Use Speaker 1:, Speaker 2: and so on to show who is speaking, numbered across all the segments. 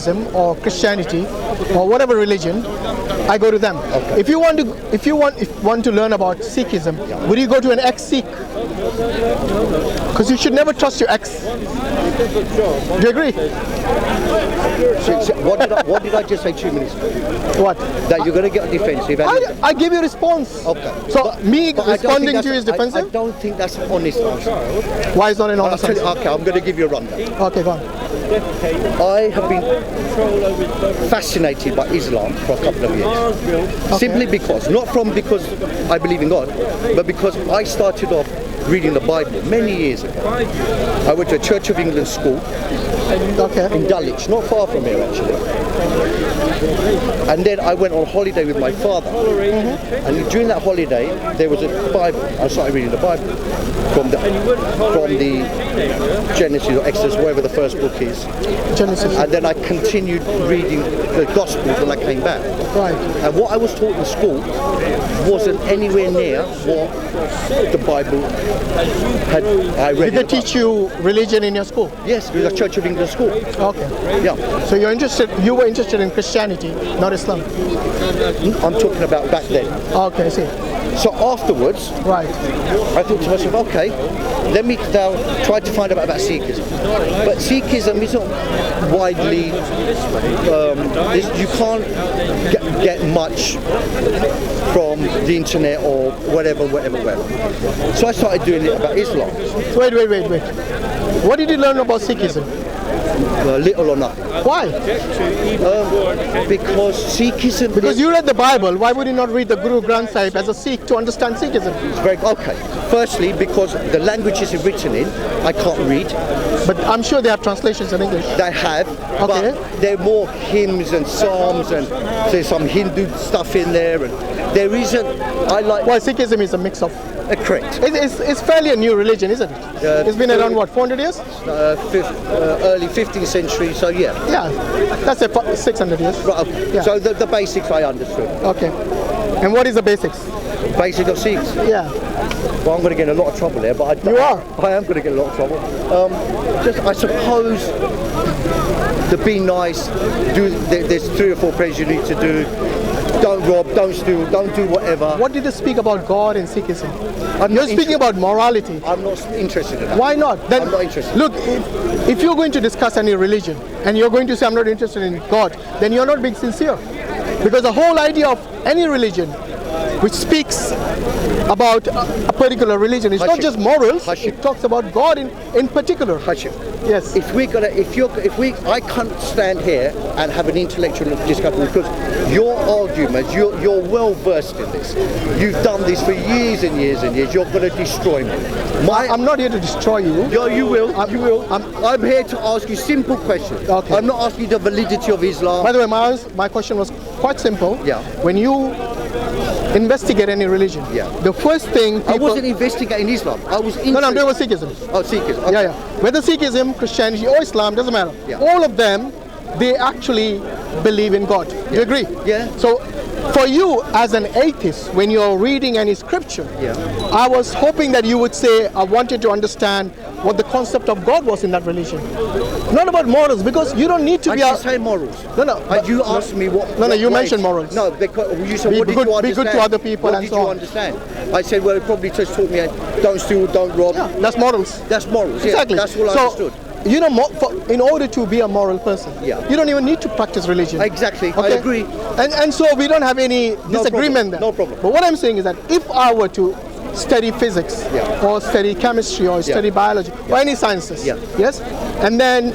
Speaker 1: Judaism or Christianity or whatever religion, I go to them.
Speaker 2: Okay.
Speaker 1: If you want to learn about Sikhism, would you go to an ex-Sikh? Because you should never trust your ex. Do you agree?
Speaker 2: So what did I just say 2 minutes ago?
Speaker 1: What?
Speaker 2: That you're going to get defensive.
Speaker 1: I give you a response.
Speaker 2: Okay.
Speaker 1: So me responding to you is defensive?
Speaker 2: I don't think that's an honest answer.
Speaker 1: Why is not an honest answer?
Speaker 2: Okay, I'm going to give you a rundown.
Speaker 1: Okay, go on.
Speaker 2: I have been fascinated by Islam for a couple of years.
Speaker 1: Okay.
Speaker 2: Simply because I believe in God, but because I started off reading the Bible many years ago. I went to a Church of England school in Dulwich, not far from here actually. And then I went on holiday with my father. And during that holiday, there was a Bible. I started reading the Bible from the Genesis or Exodus, wherever the first book is.
Speaker 1: Genesis.
Speaker 2: And then I continued reading the Gospels when I came back.
Speaker 1: Right.
Speaker 2: And what I was taught in school wasn't anywhere near what the Bible had. I read.
Speaker 1: Did they teach you religion in your school?
Speaker 2: Yes, it was a Church of England school.
Speaker 1: Okay.
Speaker 2: Yeah.
Speaker 1: So you were interested in Christianity, not Islam?
Speaker 2: I'm talking about back then.
Speaker 1: Okay, I see.
Speaker 2: So afterwards,
Speaker 1: Right.
Speaker 2: I thought to myself, okay, let me now try to find out about Sikhism. But Sikhism is not widely, you can't get much from the internet or whatever. So I started doing it about Islam.
Speaker 1: Wait. What did you learn about Sikhism?
Speaker 2: Little or nothing.
Speaker 1: Why?
Speaker 2: Because Sikhism...
Speaker 1: Because you read the Bible, why would you not read the Guru Granth Sahib as a Sikh to understand Sikhism?
Speaker 2: It's very... Okay. Firstly, because the languages it's written in, I can't read.
Speaker 1: But I'm sure they have translations in English.
Speaker 2: They have,
Speaker 1: Okay.
Speaker 2: but they're more hymns and psalms, and there's some Hindu stuff in there, and there isn't...
Speaker 1: Well, Sikhism is a mix of...
Speaker 2: Correct.
Speaker 1: It's fairly a new religion, isn't it? It's been around, what, 400 years?
Speaker 2: Early 15th century, so yeah.
Speaker 1: Yeah, that's 600 years.
Speaker 2: Right, okay.
Speaker 1: Yeah.
Speaker 2: So the basics I understood.
Speaker 1: Okay. And what is the basics?
Speaker 2: Basic of Sikhs.
Speaker 1: Yeah.
Speaker 2: Well, I'm going to get in a lot of trouble there, but
Speaker 1: You are?
Speaker 2: I am going to get in a lot of trouble. I suppose to be nice, there's 3 or 4 prayers you need to do. Don't rob, don't steal, don't do whatever.
Speaker 1: What did they speak about God in Sikhism?
Speaker 2: I'm
Speaker 1: You're
Speaker 2: not
Speaker 1: speaking about morality.
Speaker 2: I'm not interested in that.
Speaker 1: Why not? Then,
Speaker 2: I'm not interested.
Speaker 1: Look, if you're going to discuss any religion and you're going to say I'm not interested in God, then you're not being sincere. Because the whole idea of any religion which speaks about a particular religion, it's not just morals,
Speaker 2: Hashim.
Speaker 1: it talks about God in particular.
Speaker 2: Hashim.
Speaker 1: Yes.
Speaker 2: I can't stand here and have an intellectual discussion because your arguments, you're well versed in this. You've done this for years and years and years. You're going to destroy me.
Speaker 1: I'm not here to destroy you.
Speaker 2: You will. I'm here to ask you simple questions.
Speaker 1: Okay.
Speaker 2: I'm not asking the validity of Islam.
Speaker 1: By the way, my question was quite simple.
Speaker 2: Yeah.
Speaker 1: When you investigate any religion, the first thing
Speaker 2: I wasn't investigating Islam. I was interested.
Speaker 1: No, there was Sikhism.
Speaker 2: Oh, Sikhism. Okay.
Speaker 1: Yeah. Whether Sikhism, Christianity or Islam, doesn't matter.
Speaker 2: Yeah.
Speaker 1: All of them, they actually believe in God. Do you agree?
Speaker 2: Yeah.
Speaker 1: So, for you as an atheist, when you're reading any scripture, I was hoping that you would say, I wanted to understand what the concept of God was in that religion. Not about morals, because you don't need to be...
Speaker 2: I didn't say morals.
Speaker 1: No.
Speaker 2: You asked me what...
Speaker 1: No, you mentioned morals.
Speaker 2: No, because you said, what did you understand?
Speaker 1: Be good to other people and so on.
Speaker 2: What did you understand? I said, well, it probably just taught me, don't steal, don't rob.
Speaker 1: Yeah, that's morals.
Speaker 2: That's morals, yeah.
Speaker 1: Exactly.
Speaker 2: That's all I understood.
Speaker 1: You know, in order to be a moral person, you don't even need to practice religion.
Speaker 2: Exactly,
Speaker 1: okay?
Speaker 2: I agree.
Speaker 1: And so we don't have any disagreement there.
Speaker 2: No problem.
Speaker 1: But what I'm saying is that if I were to study physics or study chemistry or study biology or any sciences, yes, and then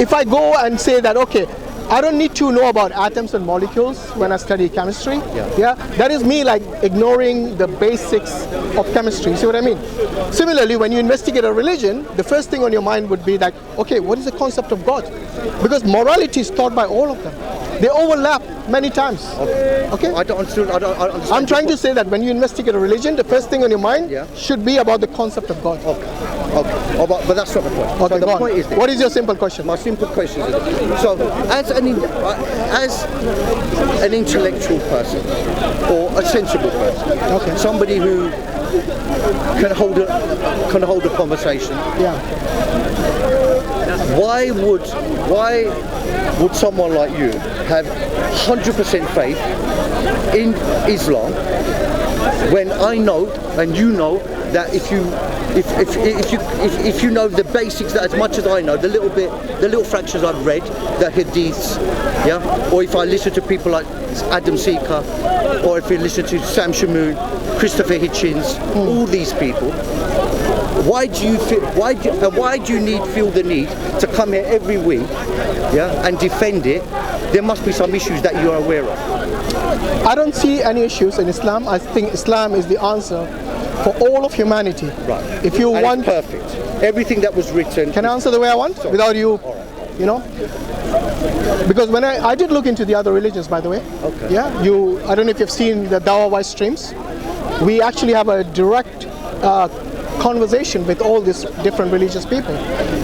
Speaker 1: if I go and say that, okay, I don't need to know about atoms and molecules when I study chemistry. That is me like ignoring the basics of chemistry. See what I mean? Similarly, when you investigate a religion, the first thing on your mind would be like, okay, what is the concept of God? Because morality is taught by all of them. They overlap many times. Okay?
Speaker 2: I don't understand.
Speaker 1: I'm trying to say that when you investigate a religion, the first thing on your mind should be about the concept of God.
Speaker 2: Okay. Oh, but that's not the point.
Speaker 1: Okay,
Speaker 2: so the point is this.
Speaker 1: What is your simple question?
Speaker 2: My simple question is this. So, as an intellectual person or a sensible person, somebody who can hold a conversation. why would someone like you have 100% faith in Islam when I know and you know that if you know the basics, that as much as I know, the little fractions I've read, the hadiths, yeah, or if I listen to people like EX-SIKH, or if you listen to Sam Shamoon, Christopher Hitchens, all these people, why do you feel the need to come here every week, yeah, and defend it? There must be some issues that you are aware of.
Speaker 1: I don't see any issues in Islam. I think Islam is the answer for all of humanity.
Speaker 2: Right.
Speaker 1: If you want,
Speaker 2: it's perfect. Everything that was written.
Speaker 1: Can I answer the way I want?
Speaker 2: Sorry.
Speaker 1: Without you,
Speaker 2: right.
Speaker 1: You know? Because when I did look into the other religions, by the way.
Speaker 2: Okay.
Speaker 1: Yeah. I don't know if you've seen the Dawah streams. We actually have a direct conversation with all these different religious people,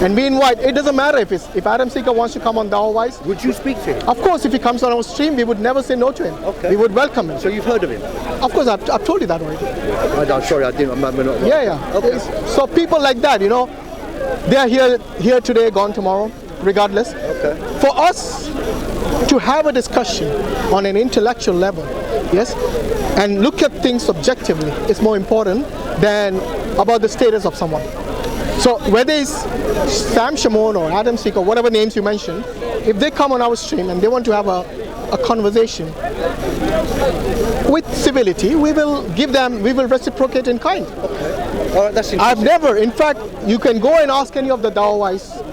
Speaker 1: and we invite. It doesn't matter if EX-SIKH wants to come on Dawah.
Speaker 2: Would you speak to him?
Speaker 1: Of course, if he comes on our stream, we would never say no to him.
Speaker 2: Okay.
Speaker 1: We would welcome him.
Speaker 2: So you've heard of him?
Speaker 1: Of course, I've told you that already.
Speaker 2: I'm sorry, I didn't. I'm not.
Speaker 1: Yeah.
Speaker 2: Okay.
Speaker 1: So people like that, you know, they are here today, gone tomorrow, regardless.
Speaker 2: Okay.
Speaker 1: For us to have a discussion on an intellectual level, yes, and look at things objectively is more important than about the status of someone. So whether it's Sam Shamoon or EX-SIKH or whatever names you mentioned, if they come on our stream and they want to have a conversation with civility, we will reciprocate in kind.
Speaker 2: Okay. All right, that's interesting.
Speaker 1: I've never, in fact, you can go and ask any of the Dawahis,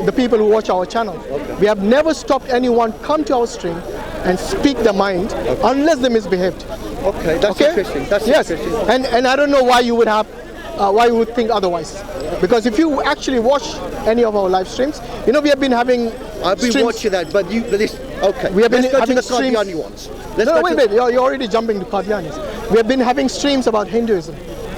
Speaker 1: the people who watch our channel.
Speaker 2: Okay.
Speaker 1: We have never stopped anyone come to our stream and speak their mind unless they misbehaved.
Speaker 2: Okay, that's interesting. That's interesting.
Speaker 1: And I don't know why you would think otherwise. Because if you actually watch any of our live streams, you know, we have been having
Speaker 2: I've been
Speaker 1: streams.
Speaker 2: watching that, but okay.
Speaker 1: We have been
Speaker 2: Let's go
Speaker 1: having
Speaker 2: to the
Speaker 1: streams.
Speaker 2: Qadiani ones.
Speaker 1: Wait, you're already jumping to Qadianis. We have been having streams about Hinduism.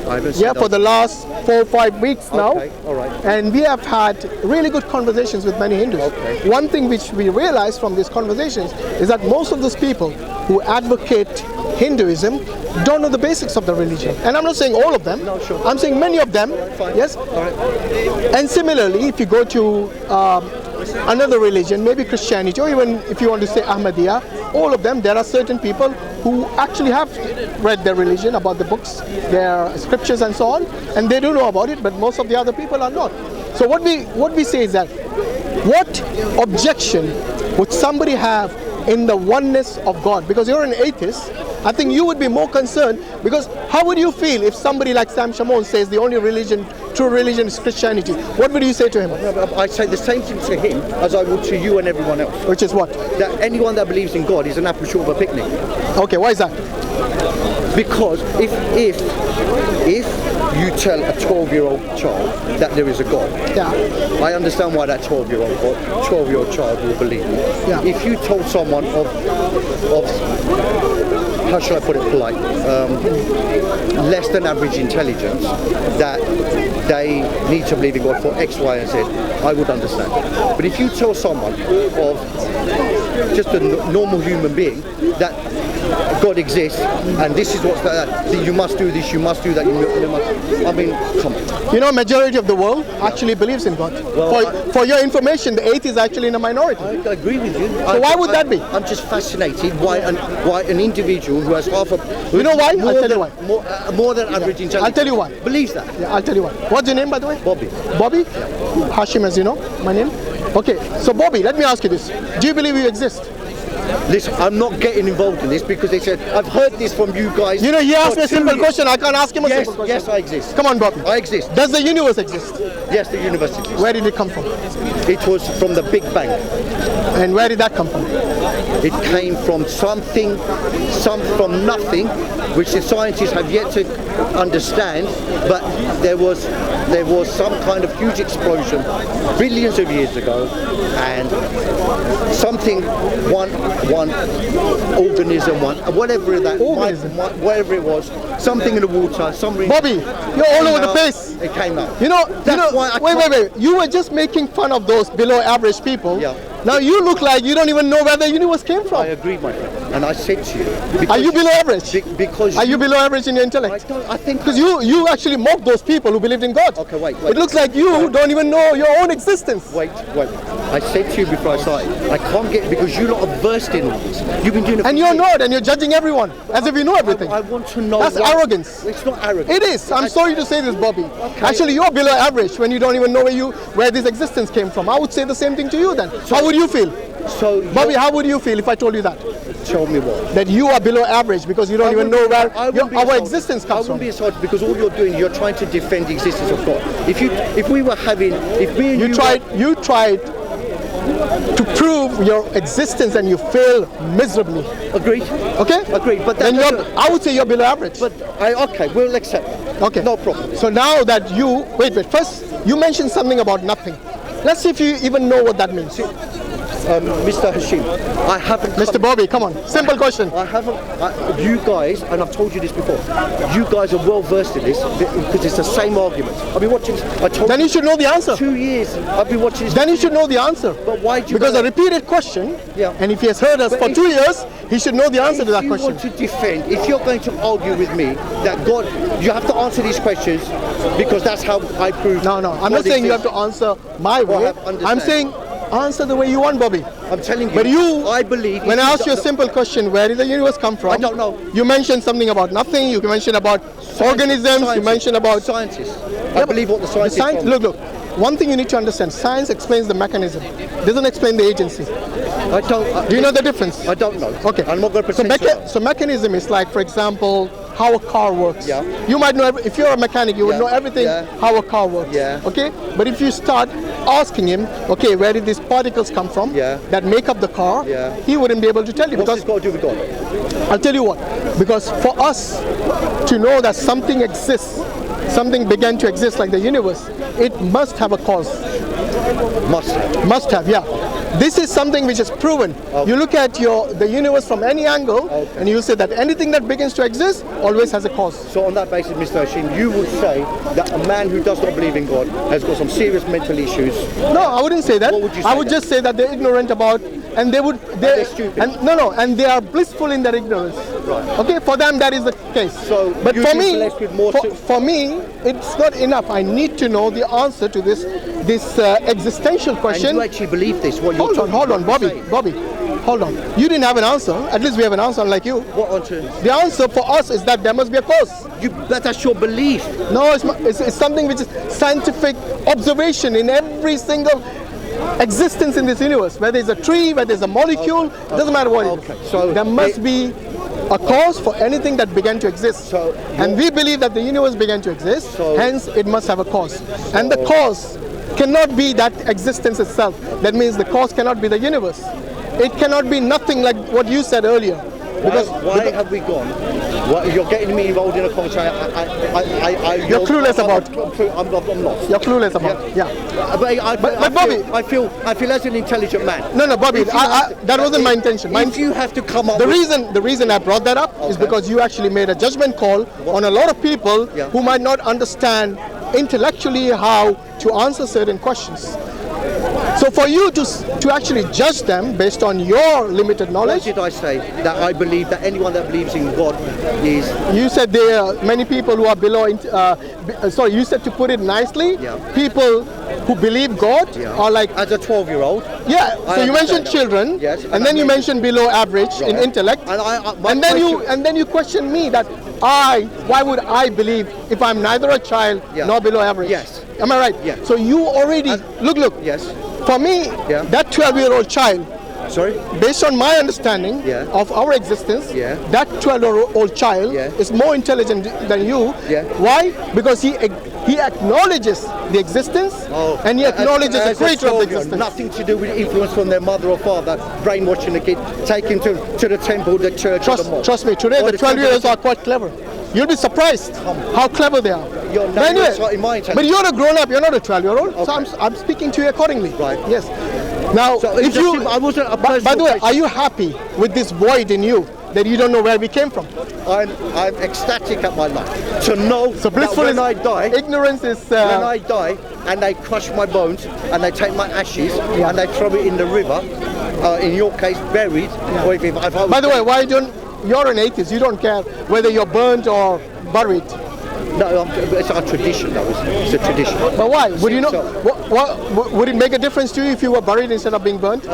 Speaker 2: I haven't seen
Speaker 1: For the last 4 or 5 weeks now.
Speaker 2: Okay, all right.
Speaker 1: And we have had really good conversations with many Hindus.
Speaker 2: Okay.
Speaker 1: One thing which we realized from these conversations is that most of those people who advocate Hinduism don't know the basics of the religion. And I'm not saying all of them.
Speaker 2: No, sure.
Speaker 1: I'm saying many of them.
Speaker 2: Fine.
Speaker 1: Yes.
Speaker 2: All right.
Speaker 1: And similarly, if you go to another religion, maybe Christianity, or even if you want to say Ahmadiyya, all of them, there are certain people who actually have read their religion, about the books, their scriptures and so on, and they do know about it, but most of the other people are not. So what we say is that, what objection would somebody have in the oneness of God? Because you're an atheist, I think you would be more concerned, because how would you feel if somebody like Sam Shamoon says the only true religion is Christianity? What would you say to him?
Speaker 2: I say the same thing to him as I would to you and everyone else.
Speaker 1: Which is what?
Speaker 2: That anyone that believes in God is an apple short of a picnic.
Speaker 1: Okay, why is that?
Speaker 2: Because if you tell a 12-year-old child that there is a God, I understand why that 12-year-old child will believe.
Speaker 1: Yeah.
Speaker 2: If you told someone of how should I put it polite, less than average intelligence, that they need to believe in God for X, Y, and Z, I would understand. But if you tell someone of just a normal human being that God exists and this is what's that, you must do this, you must do that, you must, I mean, come on.
Speaker 1: You know, majority of the world actually believes in God.
Speaker 2: Well,
Speaker 1: for your information, the atheist is actually in a minority.
Speaker 2: I agree with you.
Speaker 1: So why would that be?
Speaker 2: I'm just fascinated why an individual who has half a...
Speaker 1: You know why? I'll tell you why.
Speaker 2: More than average intelligence.
Speaker 1: I'll tell you why.
Speaker 2: Believes that.
Speaker 1: Yeah, I'll tell you why. What's your name, by the way?
Speaker 2: Bobby.
Speaker 1: Bobby? Hashim, as you know, my name. Okay, so Bobby, let me ask you this. Do you believe you exist?
Speaker 2: Listen, I'm not getting involved in this because they said, I've heard this from you guys.
Speaker 1: You know, he asked me a simple question. I can't ask him a simple question.
Speaker 2: Yes, I exist.
Speaker 1: Come on, Bobby.
Speaker 2: I exist.
Speaker 1: Does the universe exist?
Speaker 2: Yes, the universe exists.
Speaker 1: Where did it come from?
Speaker 2: It was from the Big Bang.
Speaker 1: And where did that come from?
Speaker 2: It came from from nothing, which the scientists have yet to understand, but there was some kind of huge explosion billions of years ago, and something, one organism, whatever it was, something in the water,
Speaker 1: Bobby, you're all over the place.
Speaker 2: It came out.
Speaker 1: Wait. You were just making fun of those below average people.
Speaker 2: Yeah.
Speaker 1: Now you look like you don't even know where the universe came from.
Speaker 2: I agree, my friend. And I said to you,
Speaker 1: Are you below average?
Speaker 2: Because
Speaker 1: are you below average in your intellect?
Speaker 2: I think
Speaker 1: because you actually mock those people who believed in God.
Speaker 2: Okay, wait.
Speaker 1: It looks like you don't even know your own existence.
Speaker 2: Wait. I said to you before I started, I can't get because you're not versed in this. You've been doing it.
Speaker 1: And you're not, and you're judging everyone as if you know everything.
Speaker 2: I want to know.
Speaker 1: That's arrogance.
Speaker 2: It's not arrogance.
Speaker 1: It is. I'm sorry to say this, Bobby.
Speaker 2: Okay.
Speaker 1: Actually, you're below average when you don't even know where this existence came from. I would say the same thing to you then. How would you feel?
Speaker 2: So,
Speaker 1: Bobby, how would you feel if I told you that?
Speaker 2: Tell me what?
Speaker 1: That you are below average because you don't even know where our existence comes from.
Speaker 2: I wouldn't be insulted because all you're doing, you're trying to defend the existence of God. If
Speaker 1: you tried to prove your existence and you fail miserably.
Speaker 2: Agreed.
Speaker 1: Okay?
Speaker 2: Agreed. But
Speaker 1: then I would say you're below average.
Speaker 2: But okay, we'll accept.
Speaker 1: Okay.
Speaker 2: No problem.
Speaker 1: So now that wait. First, you mentioned something about nothing. Let's see if you even know what that means.
Speaker 2: Mr. Hashim, I haven't.
Speaker 1: Mr. Bobby, come on. Simple question.
Speaker 2: I haven't. You guys, and I've told you this before. You guys are well versed in this because it's the same argument. I've been watching.
Speaker 1: Then you should know the answer.
Speaker 2: 2 years. I've been watching this.
Speaker 1: Then you should know the answer.
Speaker 2: But why do you?
Speaker 1: Because a repeated question.
Speaker 2: Yeah.
Speaker 1: And if he has heard us for 2 years, he should know the answer to that question.
Speaker 2: If you want to defend, if you're going to argue with me that God, you have to answer these questions because that's how I prove.
Speaker 1: No. I'm not saying you have to answer my way. I'm saying answer the way you want, Bobby.
Speaker 2: I'm telling you.
Speaker 1: But
Speaker 2: I believe.
Speaker 1: When I asked you a simple question, where did the universe come from?
Speaker 2: I don't know.
Speaker 1: You mentioned something about nothing. You mentioned about organisms. You mentioned about
Speaker 2: scientists. I believe what the scientists.
Speaker 1: Look. One thing you need to understand: science explains the mechanism, doesn't explain the agency.
Speaker 2: I don't.
Speaker 1: Do you know the difference?
Speaker 2: I don't know.
Speaker 1: Okay.
Speaker 2: I'm not going to pretend.
Speaker 1: So mechanism is like, for example, how a car works.
Speaker 2: Yeah.
Speaker 1: You might know, if you're a mechanic, you would know everything how a car works.
Speaker 2: Yeah.
Speaker 1: Okay? But if you start asking him, okay, where did these particles come from that make up the car, he wouldn't be able to tell you.
Speaker 2: What's this got to do with God?
Speaker 1: I'll tell you what. Because for us to know that something exists, something began to exist like the universe, it must have a cause. Must have, yeah. This is something which is proven. Okay. You look at the universe from any angle, and you say that anything that begins to exist always has a cause.
Speaker 2: So on that basis, Mr. Hashim, you would say that a man who does not believe in God has got some serious mental issues?
Speaker 1: No, I wouldn't say that.
Speaker 2: What would you say?
Speaker 1: I would just say that they're ignorant about, and they're
Speaker 2: stupid.
Speaker 1: And they are blissful in their ignorance.
Speaker 2: Right.
Speaker 1: Okay, for them that is the case.
Speaker 2: So,
Speaker 1: but for me, it's not enough. I need to know the answer to this existential question.
Speaker 2: And you actually believe this?
Speaker 1: Hold on, Bobby, hold on. You didn't have an answer. At least we have an answer, unlike you.
Speaker 2: What answer?
Speaker 1: The answer for us is that there must be a cause.
Speaker 2: That's your belief.
Speaker 1: No, it's something which is scientific observation in every single existence in this universe. Whether it's a tree, whether it's a molecule, it doesn't matter what it is. So there must be a cause for anything that began to exist. And we believe that the universe began to exist, hence it must have a cause. And the cause cannot be that existence itself. That means the cause cannot be the universe. It cannot be nothing like what you said earlier.
Speaker 2: Why have we gone? You're getting me involved in a conversation.
Speaker 1: You're clueless about.
Speaker 2: I'm lost.
Speaker 1: You're clueless about. Yeah.
Speaker 2: But Bobby, I feel as an intelligent man.
Speaker 1: No, Bobby. That wasn't my intention.
Speaker 2: If you have to come up.
Speaker 1: The reason I brought that up is because you actually made a judgment call on a lot of people who might not understand intellectually how to answer certain questions. So for you to actually judge them based on your limited knowledge.
Speaker 2: What did I say? That I believe that anyone that believes in God is.
Speaker 1: You said there are many people who are below. Sorry, you said, to put it nicely, people who believe God are like.
Speaker 2: As a 12-year-old.
Speaker 1: Yeah. So you mentioned children.
Speaker 2: Yes.
Speaker 1: And then you mentioned below average in intellect. And then you question me that why would I believe if I'm neither a child nor below average?
Speaker 2: Yes.
Speaker 1: Am I right?
Speaker 2: Yes.
Speaker 1: So you already look.
Speaker 2: Yes.
Speaker 1: For me, that 12-year-old child, based on my understanding of our existence, that 12-year-old child is more intelligent than you. Why? Because he acknowledges the existence and he acknowledges the creator of the existence.
Speaker 2: Nothing to do with influence from their mother or father, brainwashing the kid, taking to the temple, the church,
Speaker 1: Trust me, today the 12-year-olds are quite clever. You'll be surprised how cleber they are. But you're a grown-up, you're not a 12-year-old, so I'm speaking to you accordingly.
Speaker 2: Right.
Speaker 1: Yes. Now,
Speaker 2: I wasn't a
Speaker 1: by the way, are you happy with this void in you that you don't know where we came from?
Speaker 2: I'm ecstatic at my life to know
Speaker 1: so blissful
Speaker 2: that when I die,
Speaker 1: ignorance is.
Speaker 2: When I die and they crush my bones and they take my ashes and they throw it in the river, in your case, buried. Or if I was
Speaker 1: By the way, why don't you're an atheist? You don't care whether you're burnt or buried.
Speaker 2: No, it's our tradition. It's a tradition.
Speaker 1: But why? Would you know?
Speaker 2: So,
Speaker 1: Would it make a difference to you if you were buried instead of being burnt?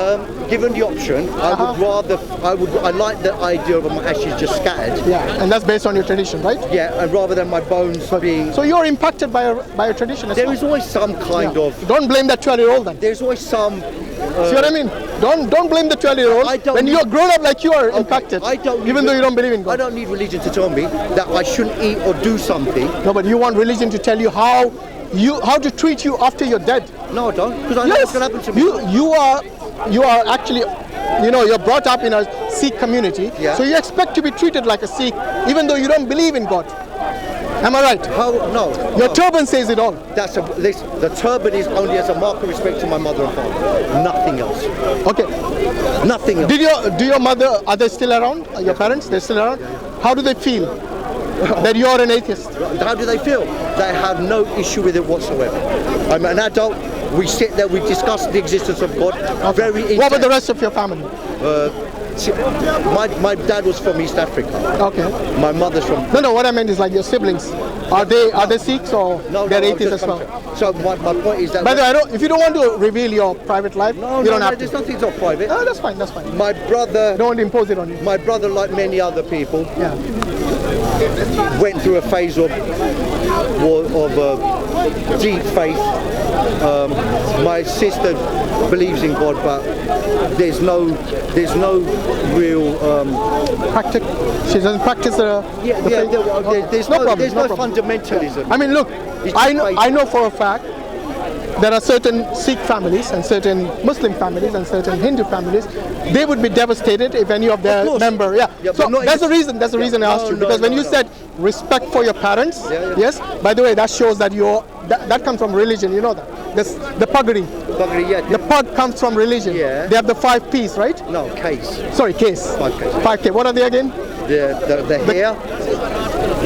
Speaker 2: given the option, I like the idea of my ashes just scattered.
Speaker 1: Yeah, and that's based on your tradition, right?
Speaker 2: Yeah, and rather than my bones being.
Speaker 1: So you're impacted by a tradition as well.
Speaker 2: There is always some kind of.
Speaker 1: Don't blame that 12-year-old then.
Speaker 2: There's always some.
Speaker 1: See what I mean? Don't blame the 12-year-old when you're grown up like you are impacted. Even though you don't believe in God.
Speaker 2: I don't need religion to tell me that I shouldn't eat or do something.
Speaker 1: No, but you want religion to tell you how to treat you after you're dead.
Speaker 2: No, I don't, because I know what's going to happen to me.
Speaker 1: You are actually, you're brought up in a Sikh community, so you expect to be treated like a Sikh, even though you don't believe in God. Am I right?
Speaker 2: No.
Speaker 1: Your turban says it all.
Speaker 2: The turban is only as a mark of respect to my mother and father. Nothing else.
Speaker 1: Okay.
Speaker 2: Nothing else.
Speaker 1: Do your mother, are they still around? Your parents, they're still around? How do they feel that you're an atheist?
Speaker 2: How do they feel? They have no issue with it whatsoever. I'm an adult. We sit there, we discuss the existence of God. Very in-depth.
Speaker 1: What about the rest of your family?
Speaker 2: My dad was from East Africa.
Speaker 1: Okay.
Speaker 2: My mother's from.
Speaker 1: No. What I meant is like your siblings. Are they Sikhs or they're atheists as well?
Speaker 2: So my point is that.
Speaker 1: By the way, if you don't want to reveal your private life, you don't have to.
Speaker 2: There's nothing not private.
Speaker 1: No, that's fine.
Speaker 2: My brother.
Speaker 1: Don't want to impose it on you.
Speaker 2: My brother, like many other people, went through a phase of deep faith. My sister believes in God, but there's no real
Speaker 1: practice. She doesn't practice the faith.
Speaker 2: There's no fundamentalism.
Speaker 1: I mean, look, I know for a fact there are certain Sikh families and certain Muslim families and certain Hindu families. They would be devastated if any of their member. So that's the reason. That's the reason I asked you, because when you said respect for your parents, yes. By the way, that shows that that comes from religion. You know that. The pagri. The pag comes from religion.
Speaker 2: Yeah.
Speaker 1: They have the 5 P's, right?
Speaker 2: No, case.
Speaker 1: Sorry, case.
Speaker 2: 5 Ks.
Speaker 1: 5K. What are they again?
Speaker 2: The hair,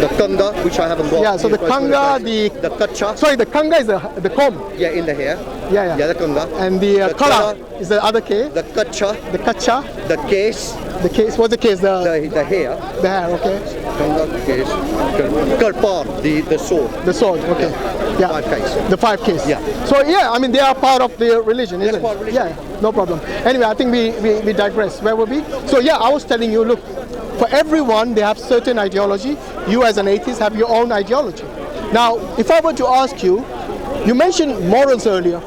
Speaker 2: the kanga, which I haven't got.
Speaker 1: Yeah, so the kanga, the
Speaker 2: kacha.
Speaker 1: Sorry, the kanga is the comb.
Speaker 2: Yeah, in the hair.
Speaker 1: Yeah,
Speaker 2: the kanga.
Speaker 1: And the kala is the other K.
Speaker 2: The kacha.
Speaker 1: The kacha.
Speaker 2: The case.
Speaker 1: The case. What's the case?
Speaker 2: The hair.
Speaker 1: The hair. Okay.
Speaker 2: Kanga, case. Karpan, the sword.
Speaker 1: The sword. Okay. Yeah.
Speaker 2: 5 Ks.
Speaker 1: The 5 Ks.
Speaker 2: Yeah.
Speaker 1: So I mean they are part of the religion, isn't it?
Speaker 2: Part of religion.
Speaker 1: Yeah. No problem. Anyway, I think we digress. Where were we? So I was telling you, look, for everyone they have certain ideology. You as an atheist have your own ideology. Now, if I were to ask you, you mentioned morals earlier.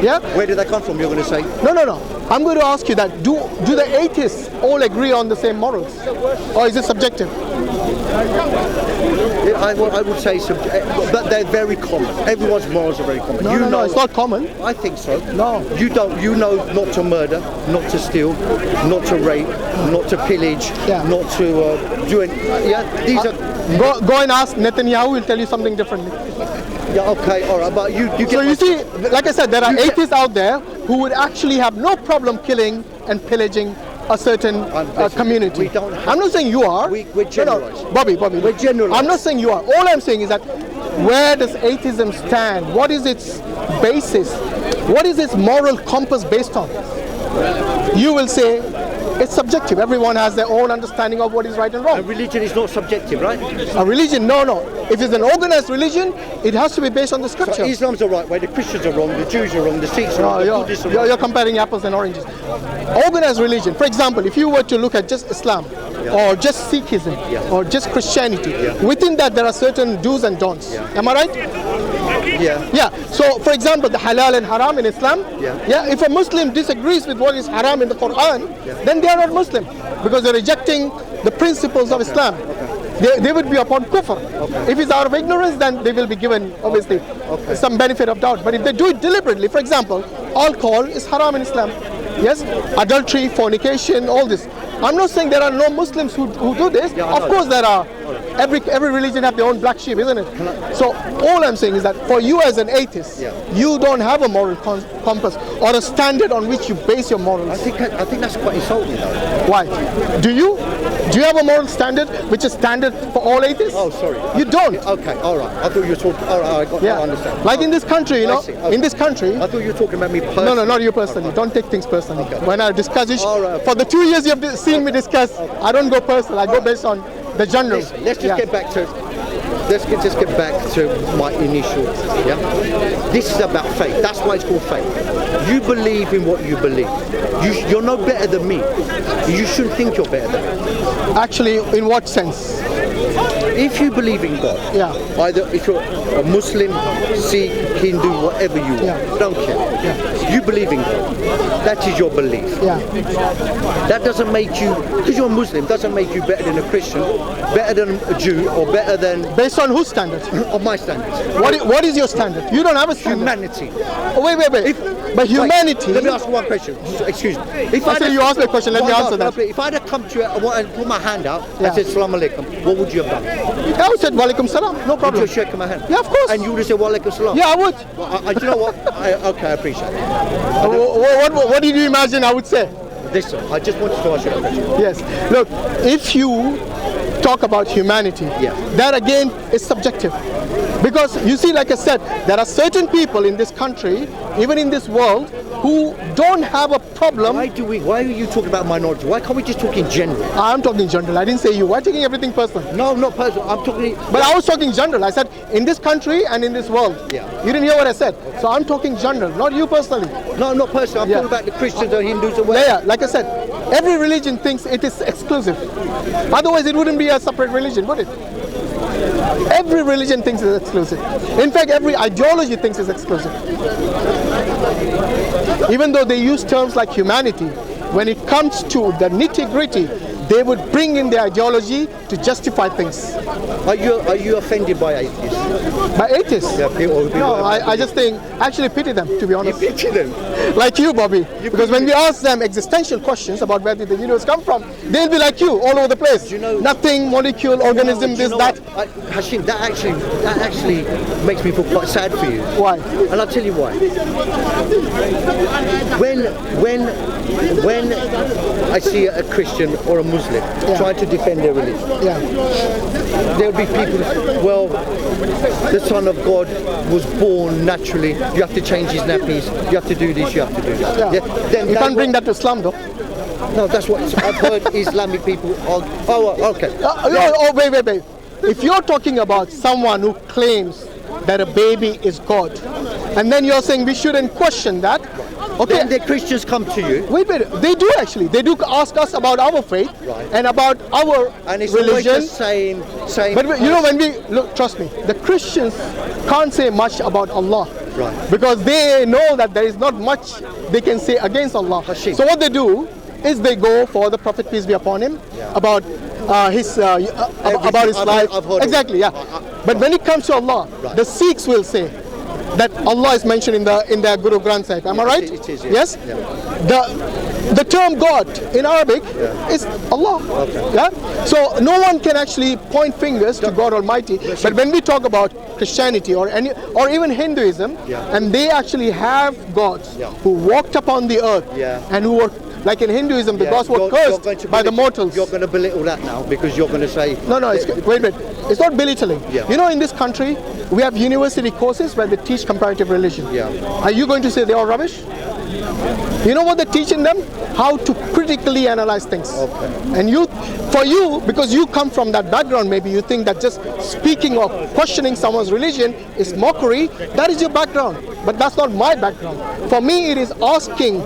Speaker 1: Yeah.
Speaker 2: Where did that come from? You're going to say?
Speaker 1: No. I'm going to ask you that. Do the atheists all agree on the same morals, or is it subjective?
Speaker 2: I would say, but they're very common. Everyone's morals are very common.
Speaker 1: No, it's not common.
Speaker 2: I think so.
Speaker 1: No.
Speaker 2: You don't. You know not to murder, not to steal, not to rape, not to pillage, not to do it. Yeah, these are.
Speaker 1: Go and ask Netanyahu. He'll tell you something differently.
Speaker 2: Yeah. Okay. All right. But you get.
Speaker 1: So you see, like I said, there are atheists out there who would actually have no problem killing and pillaging a certain community. I'm not saying you are.
Speaker 2: We're generalized.
Speaker 1: No, Bobby.
Speaker 2: We're generalized.
Speaker 1: I'm not saying you are. All I'm saying is that where does atheism stand? What is its basis? What is its moral compass based on? You will say it's subjective. Everyone has their own understanding of what is right and wrong.
Speaker 2: And religion is not subjective, right?
Speaker 1: A religion, no. If it's an organized religion, it has to be based on the scripture.
Speaker 2: So Islam's the right way, the Christians are wrong, the Jews are wrong, the Sikhs are wrong, the Buddhists are wrong.
Speaker 1: You're comparing apples and oranges. Organized religion, for example, if you were to look at just Islam, or just Sikhism, or just Christianity, within that there are certain do's and don'ts. Am I right? Yeah. So, for example, the halal and haram in Islam, if a Muslim disagrees with what is haram in the Quran, then they are not Muslim, because they're rejecting the principles of Islam. They would be upon kufr. If it's out of ignorance, then they will be given, obviously, some benefit of doubt. But if they do it deliberately, for example, alcohol is haram in Islam. Yes, adultery, fornication, all this. I'm not saying there are no Muslims who do this. Of course there are. every religion have their own black sheep, isn't it? So all I'm saying is that for you as an atheist, you don't have a moral compass or a standard on which you base your morals.
Speaker 2: I think that's quite insulting, though.
Speaker 1: Why? Do you have a moral standard which is standard for all atheists?
Speaker 2: Oh, sorry.
Speaker 1: You don't.
Speaker 2: Okay, all right. I thought you were talking. All right, I understand.
Speaker 1: Like in this country, you know, in this country.
Speaker 2: I thought you were talking about me personally.
Speaker 1: No, not you personally. Okay. Don't take things personally.
Speaker 2: Okay.
Speaker 1: When I discuss it,
Speaker 2: Right.
Speaker 1: for the 2 years you have seen me discuss, I don't go personal. I go based on the general.
Speaker 2: Let's just get back to. Let's just get back to my initial. Yeah. This is about faith. That's why it's called faith. You believe in what you believe. You're no better than me. You shouldn't think you're better than me.
Speaker 1: Actually, in what sense?
Speaker 2: If you believe in God, either if you're a Muslim, Sikh, Hindu, whatever you are, don't care. You believe in God. That is your belief. That doesn't make you, because you're a Muslim, doesn't make you better than a Christian, better than a Jew, or better than...
Speaker 1: Based on whose standards?
Speaker 2: On my standards.
Speaker 1: What is your standard? You don't have a standard.
Speaker 2: Humanity.
Speaker 1: Oh, wait. But humanity...
Speaker 2: Wait, let me ask you one question. Excuse me. If
Speaker 1: you ask me a question, let me answer that.
Speaker 2: If I had come to you and put my hand out and said, Assalamu alaikum, what would you have done?
Speaker 1: I would say, Walaikum salam, no problem.
Speaker 2: Would you shake my hand?
Speaker 1: Yeah, of course.
Speaker 2: And you would have said, Walaikum salam?
Speaker 1: Yeah, I would.
Speaker 2: Do you know what? Okay, I appreciate it.
Speaker 1: What did you imagine I would say?
Speaker 2: Listen, I just wanted to ask you a question.
Speaker 1: Yes. Look, if you talk about humanity, that again is subjective. Because you see, like I said, there are certain people in this country, even in this world, who don't have a problem.
Speaker 2: Why are you talking about minority? Why can't we just talk in general?
Speaker 1: I'm talking general. I didn't say you. Why taking everything personal?
Speaker 2: No, not personal. I'm talking...
Speaker 1: But I was talking general. I said in this country and in this world.
Speaker 2: Yeah.
Speaker 1: You didn't hear what I said. So I'm talking general, not you personally.
Speaker 2: No, not personal. I'm talking about the Christians or Hindus or whatever.
Speaker 1: Yeah, like I said, every religion thinks it is exclusive. Otherwise, it wouldn't be a separate religion, would it? Every religion thinks it's exclusive. In fact, every ideology thinks it's exclusive. Even though they use terms like humanity, when it comes to the nitty-gritty, they would bring in their ideology to justify things.
Speaker 2: Are you offended by atheists?
Speaker 1: By atheists?
Speaker 2: Yeah, people
Speaker 1: no, I just actually pity them, to be honest.
Speaker 2: You pity them?
Speaker 1: Like you, Bobby. Because when we ask them existential questions about where did the universe come from, they'll be like you, all over the place. Nothing, molecule, organism, this, that.
Speaker 2: Hashim, that actually makes me feel quite sad for you.
Speaker 1: Why?
Speaker 2: And I'll tell you why. When I see a Christian or a Muslim trying to defend their religion, there'll be people who say, well, the Son of God was born naturally, you have to change his nappies, you have to do this, you have to do that. Then
Speaker 1: you can't bring that to Islam, though.
Speaker 2: No, that's what I've heard Islamic people argue. Oh, okay.
Speaker 1: Wait. If you're talking about someone who claims that a baby is God, and then you're saying we shouldn't question that, okay.
Speaker 2: Then the Christians come to you.
Speaker 1: Wait, they do actually. They do ask us about our faith and about our
Speaker 2: and it's
Speaker 1: religion.
Speaker 2: Always the same.
Speaker 1: But you know, when we look, trust me, the Christians can't say much about Allah, because they know that there is not much they can say against Allah.
Speaker 2: Hashim.
Speaker 1: So what they do is they go for the Prophet, peace be upon him, about his life. Exactly, But when it comes to Allah, the Sikhs will say that Allah is mentioned in their Guru Granth Sahib. Am I right?
Speaker 2: It is,
Speaker 1: yes. The term God in Arabic is Allah. So no one can actually point fingers to God Almighty. But when we talk about Christianity or even Hinduism, and they actually have gods who walked upon the earth and who were, like in Hinduism, the gods were cursed by the mortals.
Speaker 2: You're going to belittle that now because you're going to say...
Speaker 1: No, wait. It's not belittling. You know, in this country, we have university courses where they teach comparative religion. Are you going to say they are rubbish? You know what they're teaching them? How to critically analyze things. And for you, because you come from that background, maybe you think that just speaking or questioning someone's religion is mockery. That is your background. But that's not my background. For me, it is asking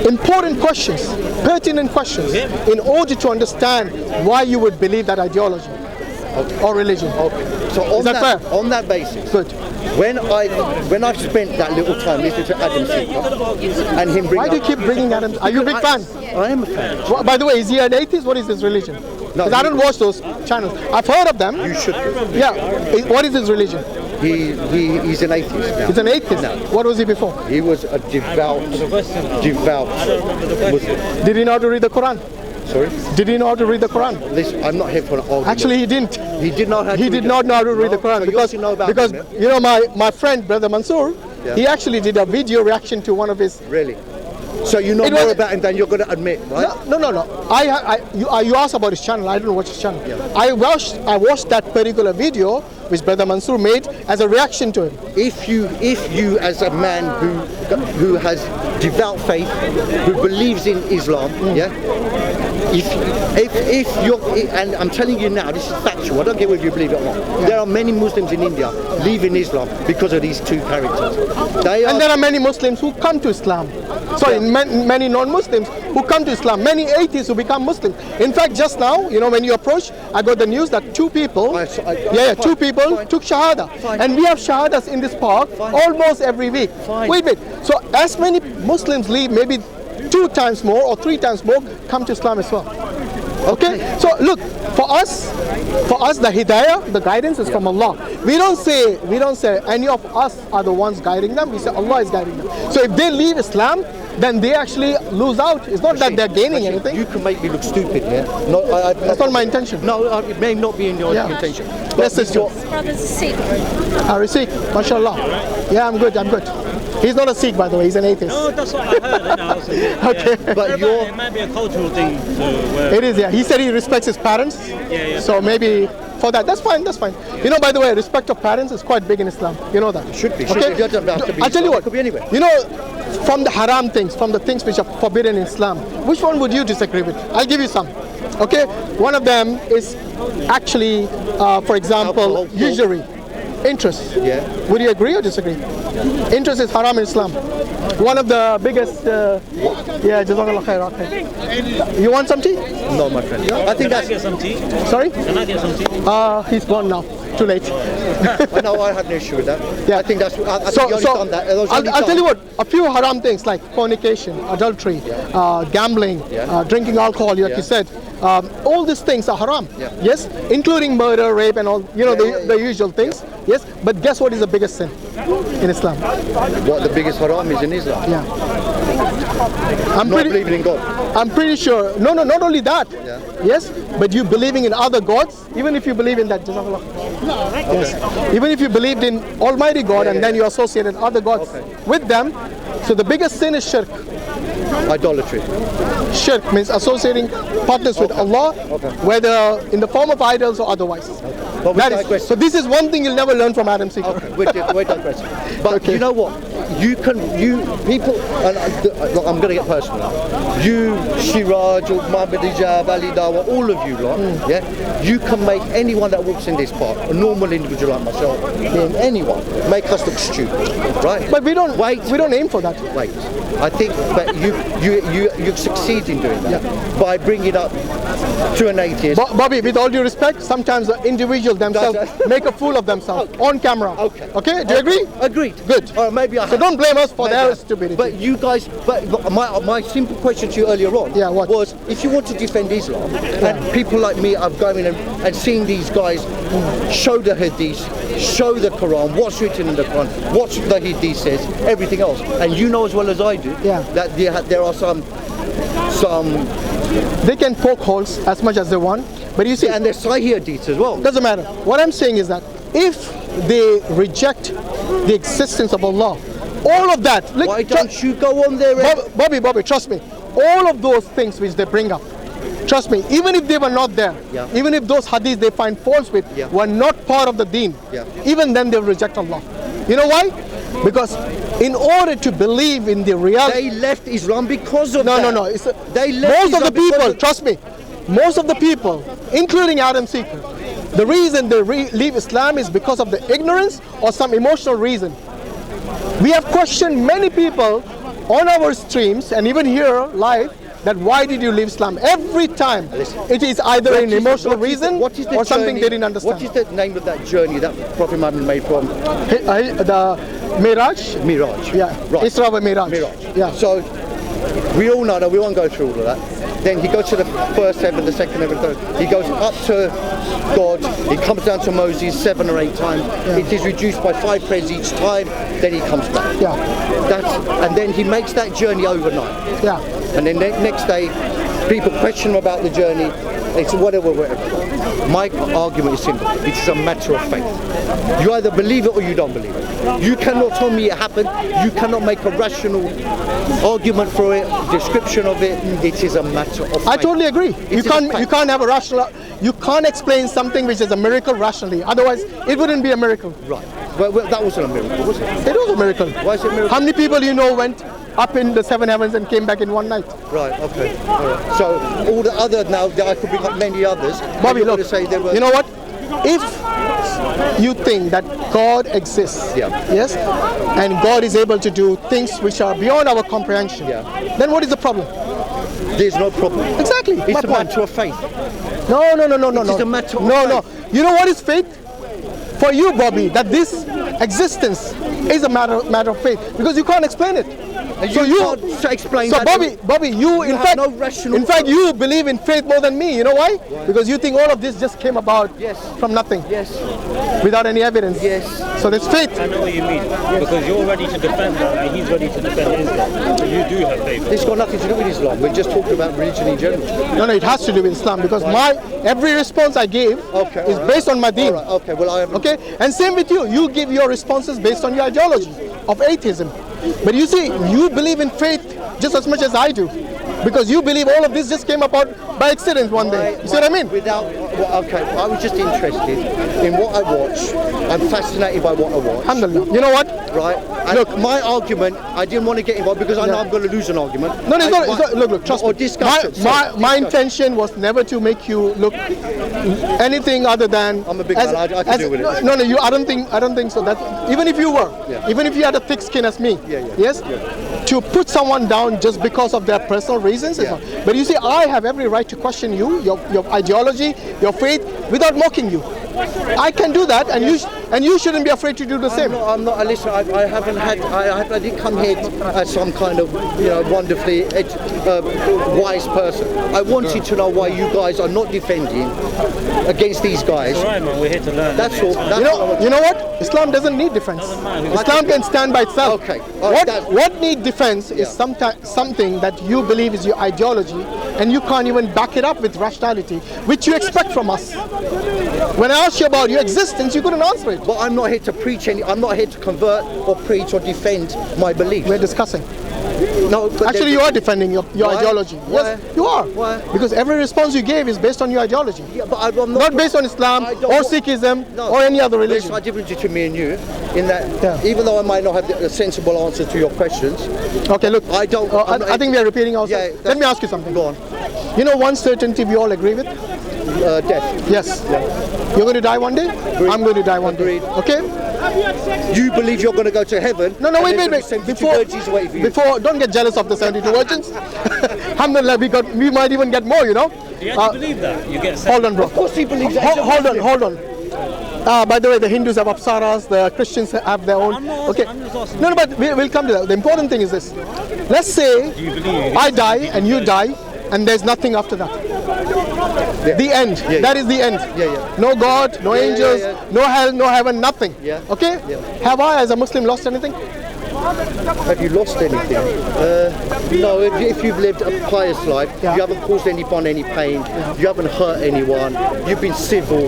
Speaker 1: important questions, pertinent questions, in order to understand why you would believe that ideology or religion.
Speaker 2: So
Speaker 1: is that fair?
Speaker 2: On that basis,
Speaker 1: good.
Speaker 2: When I've spent that little time listening to Adam Sikh and him bring
Speaker 1: Why do you keep bringing Adam? Are you a big fan?
Speaker 2: I am a fan.
Speaker 1: Well, by the way, is he an atheist? What is his religion? Because I don't watch those channels. I've heard of them.
Speaker 2: You should.
Speaker 1: Yeah. What is his religion?
Speaker 2: He's an atheist now.
Speaker 1: He's an atheist?
Speaker 2: No.
Speaker 1: What was he before?
Speaker 2: He was a devout Muslim.
Speaker 1: Did he know how to read the Quran?
Speaker 2: Sorry?
Speaker 1: Did he know how to read the Quran?
Speaker 2: Listen, I'm not here for an argument.
Speaker 1: Actually, he didn't.
Speaker 2: He did not have
Speaker 1: He did not know how to read the Quran
Speaker 2: So
Speaker 1: because
Speaker 2: you know about
Speaker 1: because
Speaker 2: him, yeah?
Speaker 1: you know my friend brother Mansoor, he actually did a video reaction to one of his.
Speaker 2: Really? So you know
Speaker 1: It
Speaker 2: more
Speaker 1: was-
Speaker 2: about him than you're going to admit, right?
Speaker 1: No. You asked about his channel. I don't watch his channel.
Speaker 2: Yeah.
Speaker 1: I watched that particular video which brother Mansoor made as a reaction to him.
Speaker 2: If you as a man who has devout faith, who believes in Islam, yeah. If you're, and I'm telling you now, this is factual. I don't care whether you believe it or not. There are many Muslims in India leaving Islam because of these two characters.
Speaker 1: And there are many Muslims who come to Islam. Sorry, many non-Muslims who come to Islam. Many atheists who become Muslims. In fact, just now, you know, when you approach, I got the news that two people took Shahada.
Speaker 2: Fine.
Speaker 1: And we have Shahadas in this park almost every week.
Speaker 2: Fine.
Speaker 1: Wait. So as many Muslims leave, maybe 2 times more or 3 times more come to Islam as well. Okay? So look, for us the hidayah, the guidance is from Allah. We don't say any of us are the ones guiding them. We say Allah is guiding them. So if they leave Islam, then they actually lose out. It's not that they're gaining anything.
Speaker 2: You can make me look stupid here. No,
Speaker 1: That's not my intention.
Speaker 2: No, it may not be in your intention.
Speaker 1: Yes, sister.
Speaker 3: Brother's a Sikh.
Speaker 1: Are you Sikh? MashaAllah. Yeah, I'm good. He's not a Sikh, by the way. He's an atheist.
Speaker 4: No, that's what I heard. You know, so, yeah.
Speaker 1: Okay.
Speaker 2: But
Speaker 4: It might be a cultural thing.
Speaker 1: It is, yeah. He said he respects his parents.
Speaker 4: Yeah.
Speaker 1: So maybe for that, that's fine. You know, by the way, respect of parents is quite big in Islam. You know that?
Speaker 2: Should be.
Speaker 1: Okay?
Speaker 2: It doesn't have to be
Speaker 1: I'll tell you
Speaker 2: Islam,
Speaker 1: what.
Speaker 2: it could be anywhere.
Speaker 1: You know, from the haram things, from the things which are forbidden in Islam, which one would you disagree with? I'll give you some. Okay? One of them is actually, for example,
Speaker 2: Alcohol.
Speaker 1: usury. Interest.
Speaker 2: Yeah.
Speaker 1: Would you agree or disagree? Interest is haram in Islam. One of the biggest. Jazakallah khair. Okay. You want some tea?
Speaker 2: No, my friend. I think
Speaker 4: Can I
Speaker 2: that's.
Speaker 4: get some tea?
Speaker 1: Sorry?
Speaker 4: Can I get some tea?
Speaker 1: He's gone now. Too late.
Speaker 2: I know I had no issue with that.
Speaker 1: Yeah.
Speaker 2: I think that's. I think you only done that.
Speaker 1: I'll tell you what. A few haram things like fornication, adultery, gambling, drinking alcohol, like you said. All these things are haram.
Speaker 2: Yeah.
Speaker 1: Yes, including murder, rape, and all. You know the usual things. Yes, but guess what is the biggest sin in Islam?
Speaker 2: What the biggest haram is in Islam?
Speaker 1: Yeah.
Speaker 2: Not believing in God.
Speaker 1: I'm pretty sure. No, not only that.
Speaker 2: Yeah.
Speaker 1: Yes, but you believing in other gods, even if you believe in that. Jazakallah. Yes. Even if you believed in Almighty God and then you associated other gods with them. So the biggest sin is shirk.
Speaker 2: Idolatry.
Speaker 1: Shirk means associating partners with Allah, whether in the form of idols or otherwise.
Speaker 2: But we digress.
Speaker 1: So this is one thing you'll never learn from Adam Seeker.
Speaker 2: Okay, we're digressing. But you know what? People, and I'm going to get personal now. You, Shiraj, Muhammad Hijab, Ali Dawa, all of you lot, you can make anyone that walks in this park, a normal individual like myself, anyone, make us look stupid, right?
Speaker 1: But we don't aim for that.
Speaker 2: Wait, I think that you succeed in doing that by bringing up to an atheist.
Speaker 1: Bobby, with all due respect, sometimes the individual themselves make a fool of themselves on camera. Okay, do you agree?
Speaker 2: Agreed.
Speaker 1: Good.
Speaker 2: Maybe I
Speaker 1: So don't blame us for their stupidity.
Speaker 2: But you guys, my simple question to you earlier on was, if you want to defend Islam, and people like me are going and seeing these guys show the hadith, show the Quran, what's written in the Quran, what the hadith says, everything else, and you know as well as I do that there are some.
Speaker 1: They can poke holes as much as they want, but you see,
Speaker 2: and there's Sahih hadith as well.
Speaker 1: Doesn't matter. What I'm saying is that if they reject the existence of Allah, all of that. Look,
Speaker 2: why don't you go on there?
Speaker 1: Bobby, trust me. All of those things which they bring up, trust me, even if they were not there, even if those hadiths they find faults with were not part of the deen, even then they will reject Allah. You know why? Because in order to believe in the reality,
Speaker 2: they left Islam because of that.
Speaker 1: No.
Speaker 2: They left
Speaker 1: most of the people, trust me, most of the people, including Adam Seeker, the reason they leave Islam is because of the ignorance or some emotional reason. We have questioned many people on our streams and even here live that why did you leave Islam? Every time it is either an emotional reason or something they didn't understand.
Speaker 2: What is the name of that journey that Prophet Muhammad made from?
Speaker 1: The Miraj?
Speaker 2: Miraj.
Speaker 1: Yeah,
Speaker 2: Right.
Speaker 1: Isra wa Miraj. Yeah.
Speaker 2: So we all know that, we won't go through all of that. Then he goes to the first heaven, the second heaven, third. He goes up to God, he comes down to Moses 7 or 8 times. It is reduced by 5 prayers each time, then he comes back.
Speaker 1: Yeah.
Speaker 2: And then he makes that journey overnight.
Speaker 1: Yeah.
Speaker 2: And then the next day People question about the journey. It's whatever. My argument is simple. It is a matter of faith. You either believe it or you don't believe it. You cannot tell me it happened. You cannot make a rational argument for it, description of it. It is a matter of faith.
Speaker 1: I totally agree. You can't have a rational. You can't explain something which is a miracle rationally. Otherwise, it wouldn't be a miracle.
Speaker 2: Right. Well, that wasn't a miracle, was it?
Speaker 1: It was a miracle.
Speaker 2: Why is it a miracle?
Speaker 1: How many people you know went up in the 7 heavens and came back in one night?
Speaker 2: Right, okay. All right. So all the other now, I could bring up many others.
Speaker 1: Bobby, look,
Speaker 2: say they were...
Speaker 1: you know what? If you think that God exists, yes, and God is able to do things which are beyond our comprehension, then what is the problem?
Speaker 2: There's no problem.
Speaker 1: Exactly.
Speaker 2: It's a matter of faith.
Speaker 1: No.
Speaker 2: It's a matter of
Speaker 1: faith. You know what is faith? For you, Bobby, that this existence is a matter of faith, because you can't explain it.
Speaker 2: So you can't explain that.
Speaker 1: Bobby, you in fact you believe in faith more than me. You know why? Because you think all of this just came about from nothing.
Speaker 2: Yes.
Speaker 1: Without any evidence.
Speaker 2: Yes.
Speaker 1: So there's faith.
Speaker 4: I know what you mean, because you're ready to defend that and he's ready to defend Islam. So you do have faith.
Speaker 2: It's got nothing to do with Islam. We're just talking about religion in general.
Speaker 1: No, it has to do with Islam, because every response I gave is based on my deen.
Speaker 2: Right, okay, well I have.
Speaker 1: Okay, and same with you. You give your responses based on your ideology of atheism. But you see, you believe in faith just as much as I do, because you believe all of this just came about by accident one day. You see what I mean?
Speaker 2: I was just interested in what I watch. I'm fascinated by what I watch.
Speaker 1: Alhamdulillah. You know what?
Speaker 2: Right. And look, my argument, I didn't want to get involved because I know I'm going to lose an argument.
Speaker 1: No, it's not. Look, trust
Speaker 2: or
Speaker 1: me.
Speaker 2: Discussion.
Speaker 1: My intention was never to make you look anything other than.
Speaker 2: I'm a big man. I can deal with it.
Speaker 1: No. I don't think so. That even if you were, even if you had a thick skin as me, yes, to put someone down just because of their personal reasons. But you see, I have every right to question you, your ideology, your faith, without mocking you. I can do that, and you shouldn't be afraid to do the same.
Speaker 2: I'm not. Listen, I haven't had. I didn't come here as some kind of wonderfully wise person. I wanted to know why you guys are not defending against these guys.
Speaker 4: All right, man. We're here to learn.
Speaker 2: That's all.
Speaker 1: You know what? Islam doesn't need defense. Islam can stand by itself.
Speaker 2: Okay.
Speaker 1: What needs defense is something that you believe is your ideology, and you can't even back it up with rationality, which you expect from us. When I asked you about your existence, you couldn't answer it.
Speaker 2: But I'm not here to preach I'm not here to convert or preach or defend my beliefs.
Speaker 1: We're discussing.
Speaker 2: No,
Speaker 1: actually, you are defending your ideology.
Speaker 2: Why?
Speaker 1: Yes, you are.
Speaker 2: Why?
Speaker 1: Because every response you gave is based on your ideology.
Speaker 2: Yeah, but I'm
Speaker 1: not based on Islam or Sikhism or any other religion.
Speaker 2: There's a difference between me and you in that even though I might not have a sensible answer to your questions.
Speaker 1: Okay, look.
Speaker 2: I don't.
Speaker 1: I think we are repeating ourselves. Let me ask you something.
Speaker 2: Go on.
Speaker 1: You know one certainty we all agree with?
Speaker 2: Death.
Speaker 1: Yes. Yeah. You're going to die one day?
Speaker 2: Agreed.
Speaker 1: I'm going to die one day. Okay?
Speaker 2: You believe you're going to go to heaven?
Speaker 1: No, wait. Before, don't get jealous of the 72 virgins. Alhamdulillah, we might even get more, you know.
Speaker 4: Do you actually believe that? You get
Speaker 1: hold on, bro.
Speaker 2: Of course he believes that.
Speaker 1: Hold on. By the way, the Hindus have apsaras, the Christians have their own. Okay. No, but we'll come to that. The important thing is this. Let's say I die and you die, and there's nothing after that. The end. That is the end. No God, no angels, no hell, no heaven, nothing. Okay? Have I, as a Muslim, lost anything?
Speaker 2: Have you lost anything? No, if you've lived a pious life, you haven't caused anyone any pain, you haven't hurt anyone, you've been civil,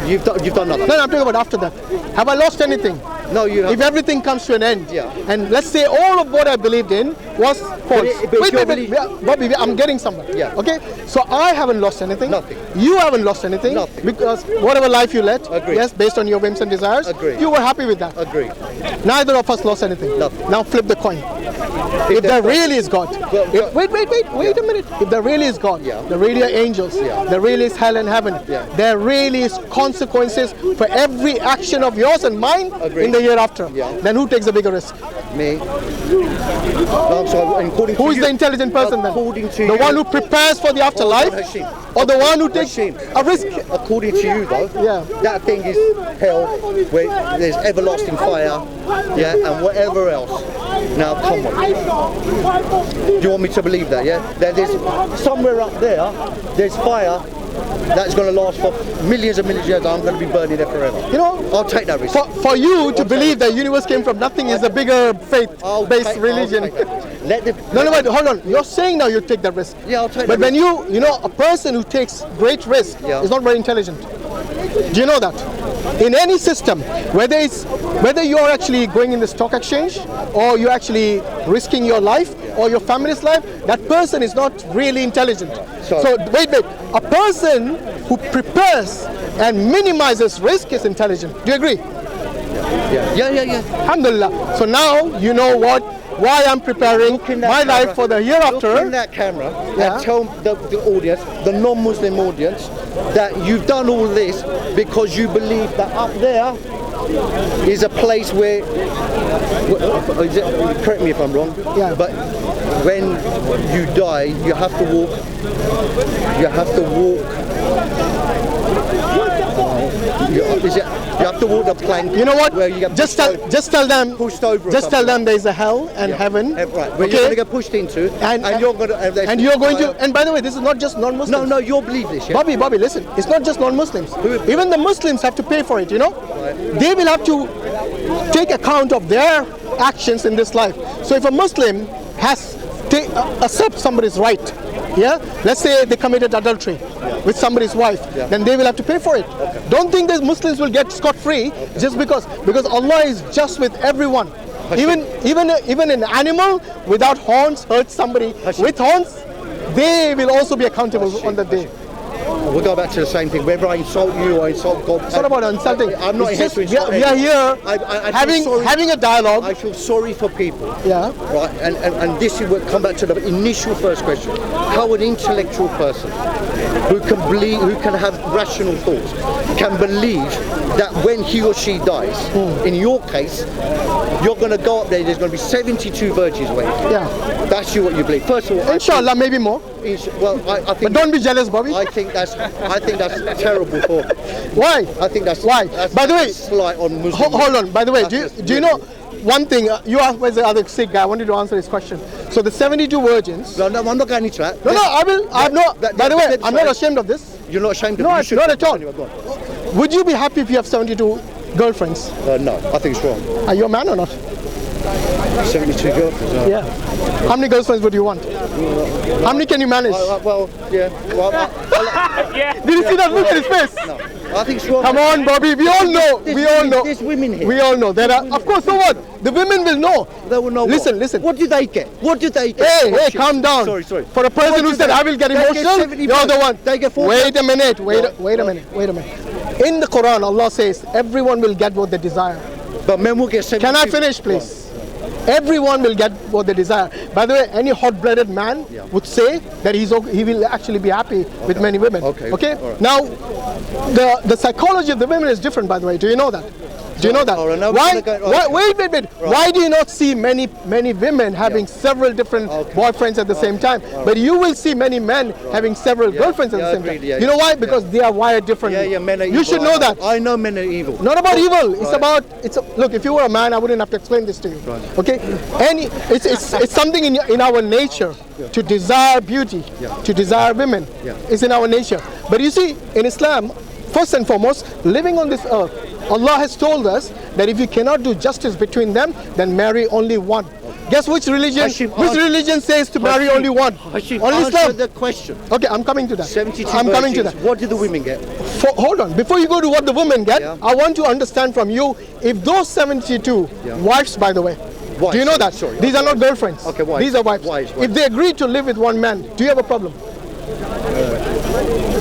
Speaker 2: you've done nothing.
Speaker 1: No, I'm talking about after that. Have I lost anything?
Speaker 2: No, you haven't.
Speaker 1: If everything comes to an end, and let's say all of what I believed in was false. Wait, Bobby, I'm getting somewhere. Okay? So I haven't lost anything.
Speaker 2: Nothing.
Speaker 1: You haven't lost anything.
Speaker 2: Nothing.
Speaker 1: Because whatever life you led,
Speaker 2: Agreed.
Speaker 1: based on your whims and desires, you were happy with that.
Speaker 2: Agreed.
Speaker 1: Neither of us lost anything.
Speaker 2: Nothing.
Speaker 1: Now flip the coin. If there really is God, wait a minute. If there really is God, there really are angels, there really is hell and heaven, there really is consequences for every action of yours and mine in the year after. Then who takes the bigger risk?
Speaker 2: Me. Who
Speaker 1: is the intelligent person then? The one who prepares for the afterlife, or the one who takes a risk?
Speaker 2: According to you though, that thing is hell, where there's everlasting fire, and whatever else. Now come on. Do you want me to believe that, There's somewhere up there, there's fire that's going to last for millions and millions of years. I'm going to be burning there forever. You know, I'll take that risk.
Speaker 1: For you to believe that the universe came from nothing is a bigger faith-based religion.
Speaker 2: Let the
Speaker 1: No, wait, hold on. You're saying now you take that risk.
Speaker 2: Yeah, I'll take
Speaker 1: But
Speaker 2: that
Speaker 1: when you know, a person who takes great risk
Speaker 2: Yeah.
Speaker 1: is not very intelligent. Do you know that? In any system, whether you're actually going in the stock exchange or you're actually risking your life or your family's life, that person is not really intelligent. So wait. A person who prepares and minimizes risk is intelligent. Do you agree?
Speaker 2: Yeah.
Speaker 1: Alhamdulillah. So now you know why I'm preparing
Speaker 2: Look in that
Speaker 1: my
Speaker 2: camera.
Speaker 1: life for the hereafter.
Speaker 2: Look in that camera
Speaker 1: Yeah.
Speaker 2: and tell the audience, the non-Muslim audience, that you've done all this because you believe that up there is a place where, correct me if I'm wrong,
Speaker 1: Yeah.
Speaker 2: but when you die, you have to walk. You have to walk the plank.
Speaker 1: You know what?
Speaker 2: Where you get
Speaker 1: Just tell them.
Speaker 2: pushed over or
Speaker 1: Just tell
Speaker 2: something.
Speaker 1: them there's a hell and heaven.
Speaker 2: Right, where you're going to get pushed into, and you're going to.
Speaker 1: And by the way, this is not just non-Muslims.
Speaker 2: No, you'll believe this, yeah?
Speaker 1: Bobby, listen. It's not just non-Muslims. Even the Muslims have to pay for it. You know, they will have to take account of their actions in this life. So if a Muslim has accept somebody's right, yeah, let's say they committed adultery with somebody's wife, then they will have to pay for it. Don't think that Muslims will get scot-free just because Allah is just with everyone. Even an animal without horns hurts somebody with horns, they will also be accountable on that day.
Speaker 2: We'll go back to the same thing. Whether I insult you or insult God.
Speaker 1: It's not about insulting.
Speaker 2: I'm not
Speaker 1: It's
Speaker 2: here
Speaker 1: just
Speaker 2: to insult
Speaker 1: we are
Speaker 2: anyone.
Speaker 1: here having a dialogue.
Speaker 2: I feel sorry for people.
Speaker 1: Yeah.
Speaker 2: Right, and this will come back to the initial first question. How an intellectual person who can have rational thoughts can believe that when he or she dies, in your case, you're going to go up there, there's going to be 72 virgins waiting.
Speaker 1: Yeah.
Speaker 2: That's what you believe. First of all,
Speaker 1: Inshallah, maybe more.
Speaker 2: I think.
Speaker 1: But don't be jealous, Bobby.
Speaker 2: I think that's terrible for.
Speaker 1: Why?
Speaker 2: I think that's
Speaker 1: why.
Speaker 2: That's,
Speaker 1: by the way,
Speaker 2: slight on Muslim.
Speaker 1: hold on. By the way, do you know one thing? You asked by the other Sikh guy. I wanted to answer his question. So the 72 virgins.
Speaker 2: No, I'm not going into that.
Speaker 1: No, I will. I'm not. By the way, I'm not ashamed of this.
Speaker 2: You're not ashamed of
Speaker 1: No,
Speaker 2: it?
Speaker 1: not at all.
Speaker 2: Anyway, go on.
Speaker 1: Would you be happy if you have 72 girlfriends?
Speaker 2: No, I think it's wrong.
Speaker 1: Are you a man or not?
Speaker 2: 72 girlfriends.
Speaker 1: Yeah. How many girlfriends would you want? How many can you manage?
Speaker 2: Well, yeah. Well,
Speaker 1: Did you see that look at his face?
Speaker 2: no, I think it's wrong.
Speaker 1: Come on, Bobby. We all know.
Speaker 2: There's women here.
Speaker 1: We all know. There are. Of course. So what? The women will know.
Speaker 2: They will know.
Speaker 1: Listen.
Speaker 2: What do they get?
Speaker 1: Hey, calm down.
Speaker 2: Sorry.
Speaker 1: For a person who said I will get emotional, you're the one.
Speaker 2: They get 4.
Speaker 1: Wait a minute. Wait a minute. In the Quran, Allah says everyone will get what they desire.
Speaker 2: But men will get 72.
Speaker 1: Can I finish, please? Everyone will get what they desire. By the way, any hot-blooded man would say that he will actually be happy with many women. Okay.
Speaker 2: Right.
Speaker 1: Now, the psychology of the women is different. By the way, do you know that? Do you know that?
Speaker 2: Right,
Speaker 1: Wait.
Speaker 2: Right.
Speaker 1: Why do you not see many women having several different boyfriends at the same time? But you will see many men having several girlfriends at the same time. You know why? Because they are wired differently.
Speaker 2: Men are evil.
Speaker 1: You should know that.
Speaker 2: I know men are evil.
Speaker 1: Not about evil. It's about look. If you were a man, I wouldn't have to explain this to you.
Speaker 2: Right.
Speaker 1: Okay? It's something in our nature to desire beauty, to desire women. It's in our nature. But you see, in Islam, first and foremost, living on this earth, Allah has told us that if you cannot do justice between them, then marry only one. Guess which religion?
Speaker 2: Hashim,
Speaker 1: which religion says to marry only one?
Speaker 2: Hashim,
Speaker 1: only
Speaker 2: answer
Speaker 1: Islam.
Speaker 2: the question.
Speaker 1: Okay, I'm coming to that.
Speaker 2: 72
Speaker 1: I'm coming to
Speaker 2: virgins.
Speaker 1: that.
Speaker 2: What do the women get?
Speaker 1: Hold on. Before you go to what the women get, I want to understand from you if those 72 wives, by the way.
Speaker 2: Wives,
Speaker 1: do you know that?
Speaker 2: sorry,
Speaker 1: These are not girlfriends.
Speaker 2: Okay, wives.
Speaker 1: These are wives.
Speaker 2: Wives.
Speaker 1: If they agree to live with one man, do you have a problem?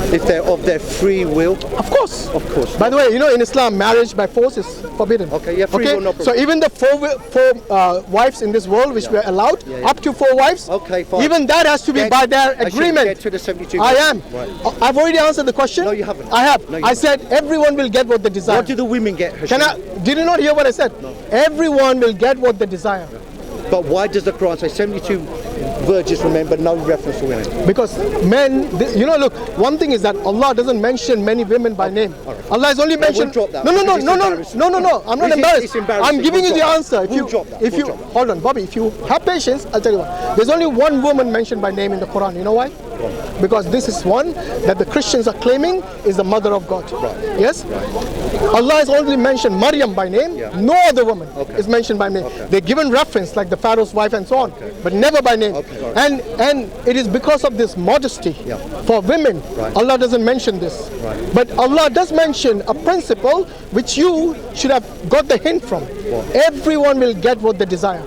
Speaker 2: If they're of their free will?
Speaker 1: Of course.
Speaker 2: Of course.
Speaker 1: By the way, you know in Islam, marriage by force is forbidden.
Speaker 2: Okay, yeah, free will, no problem.
Speaker 1: So even the four wives in this world, which were allowed, up to 4 wives,
Speaker 2: okay, fine.
Speaker 1: even that has to be by their agreement.
Speaker 2: Get to the 72.
Speaker 1: I am.
Speaker 2: Right.
Speaker 1: I've already answered the question.
Speaker 2: No, you haven't.
Speaker 1: I have.
Speaker 2: No, you
Speaker 1: I
Speaker 2: haven't.
Speaker 1: said everyone will get what they desire.
Speaker 2: What do the women get, Hashim?
Speaker 1: Did you not hear what I said?
Speaker 2: No.
Speaker 1: Everyone will get what they desire.
Speaker 2: But why does the Quran say 72 virgins for men, but no reference to women.
Speaker 1: Because men, you know, look, one thing is that Allah doesn't mention many women by name. Allah has only mentioned.
Speaker 2: We'll drop that
Speaker 1: No. I'm not
Speaker 2: It's
Speaker 1: embarrassed.
Speaker 2: embarrassing.
Speaker 1: I'm giving you the answer.
Speaker 2: We'll drop that.
Speaker 1: Hold on, Bobby. If you have patience, I'll tell you what. There's only one woman mentioned by name in the Quran. You know why? Because this is one that the Christians are claiming is the mother of God.
Speaker 2: Right.
Speaker 1: Yes? Allah has only mentioned Maryam by name. No other woman is mentioned by name. They're given reference like the Pharaoh's wife and so on, but never by name. And it is because of this modesty for women. Allah doesn't mention this. But Allah does mention a principle which you should have got the hint from. Everyone will get what they desire.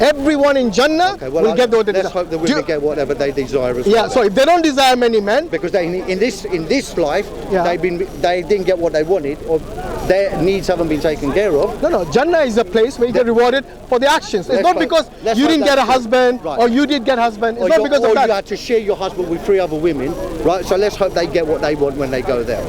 Speaker 1: Everyone in Jannah will get what they desire.
Speaker 2: Let's hope the women get whatever they desire as well.
Speaker 1: Yeah, so if they don't desire many men,
Speaker 2: because they in this life they didn't get what they wanted, or their needs haven't been taken care of.
Speaker 1: No, Jannah is a place where you get rewarded for the actions. It's not because you didn't get a husband or you did get a husband. It's not because of that.
Speaker 2: Or you had to share your husband with 3 other women, right? So let's hope they get what they want when they go there.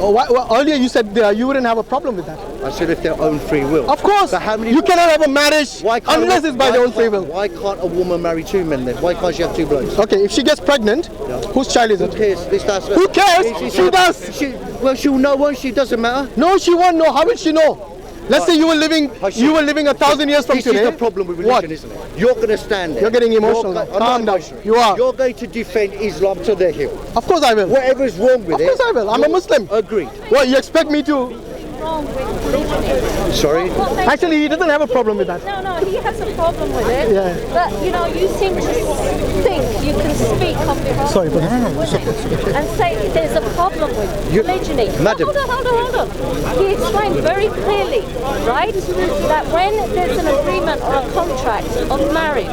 Speaker 1: Earlier you said you wouldn't have a problem with that.
Speaker 2: I said if their own free will.
Speaker 1: Of course.
Speaker 2: But how many?
Speaker 1: You cannot have a marriage unless it's by their own free will.
Speaker 2: Why can't a woman marry 2 men then? Why can't she have 2 blokes?
Speaker 1: Okay, if she gets pregnant, whose child is it?
Speaker 2: Who
Speaker 1: cares? She does.
Speaker 2: Well, she'll know, won't she? Doesn't matter.
Speaker 1: No, she won't know. How will she know? Let's say you were living 1,000 years from today.
Speaker 2: This is the problem with religion, isn't it? You're going to stand there.
Speaker 1: You're getting emotional. Calm down. You are.
Speaker 2: You're going to defend Islam to the hill.
Speaker 1: Of course I will.
Speaker 2: Whatever is wrong with it.
Speaker 1: Of course I will. I'm a Muslim.
Speaker 2: Agreed.
Speaker 1: What, you expect me to?
Speaker 2: Sorry?
Speaker 1: Actually, he doesn't have a problem with that.
Speaker 3: No, he has a problem with it.
Speaker 1: Yeah.
Speaker 3: But, you seem to think you can speak on behalf
Speaker 1: Sorry,
Speaker 3: of women and say there's a problem with polygyny.
Speaker 2: Madam.
Speaker 3: Hold on. He explained very clearly, right, that when there's an agreement or a contract of marriage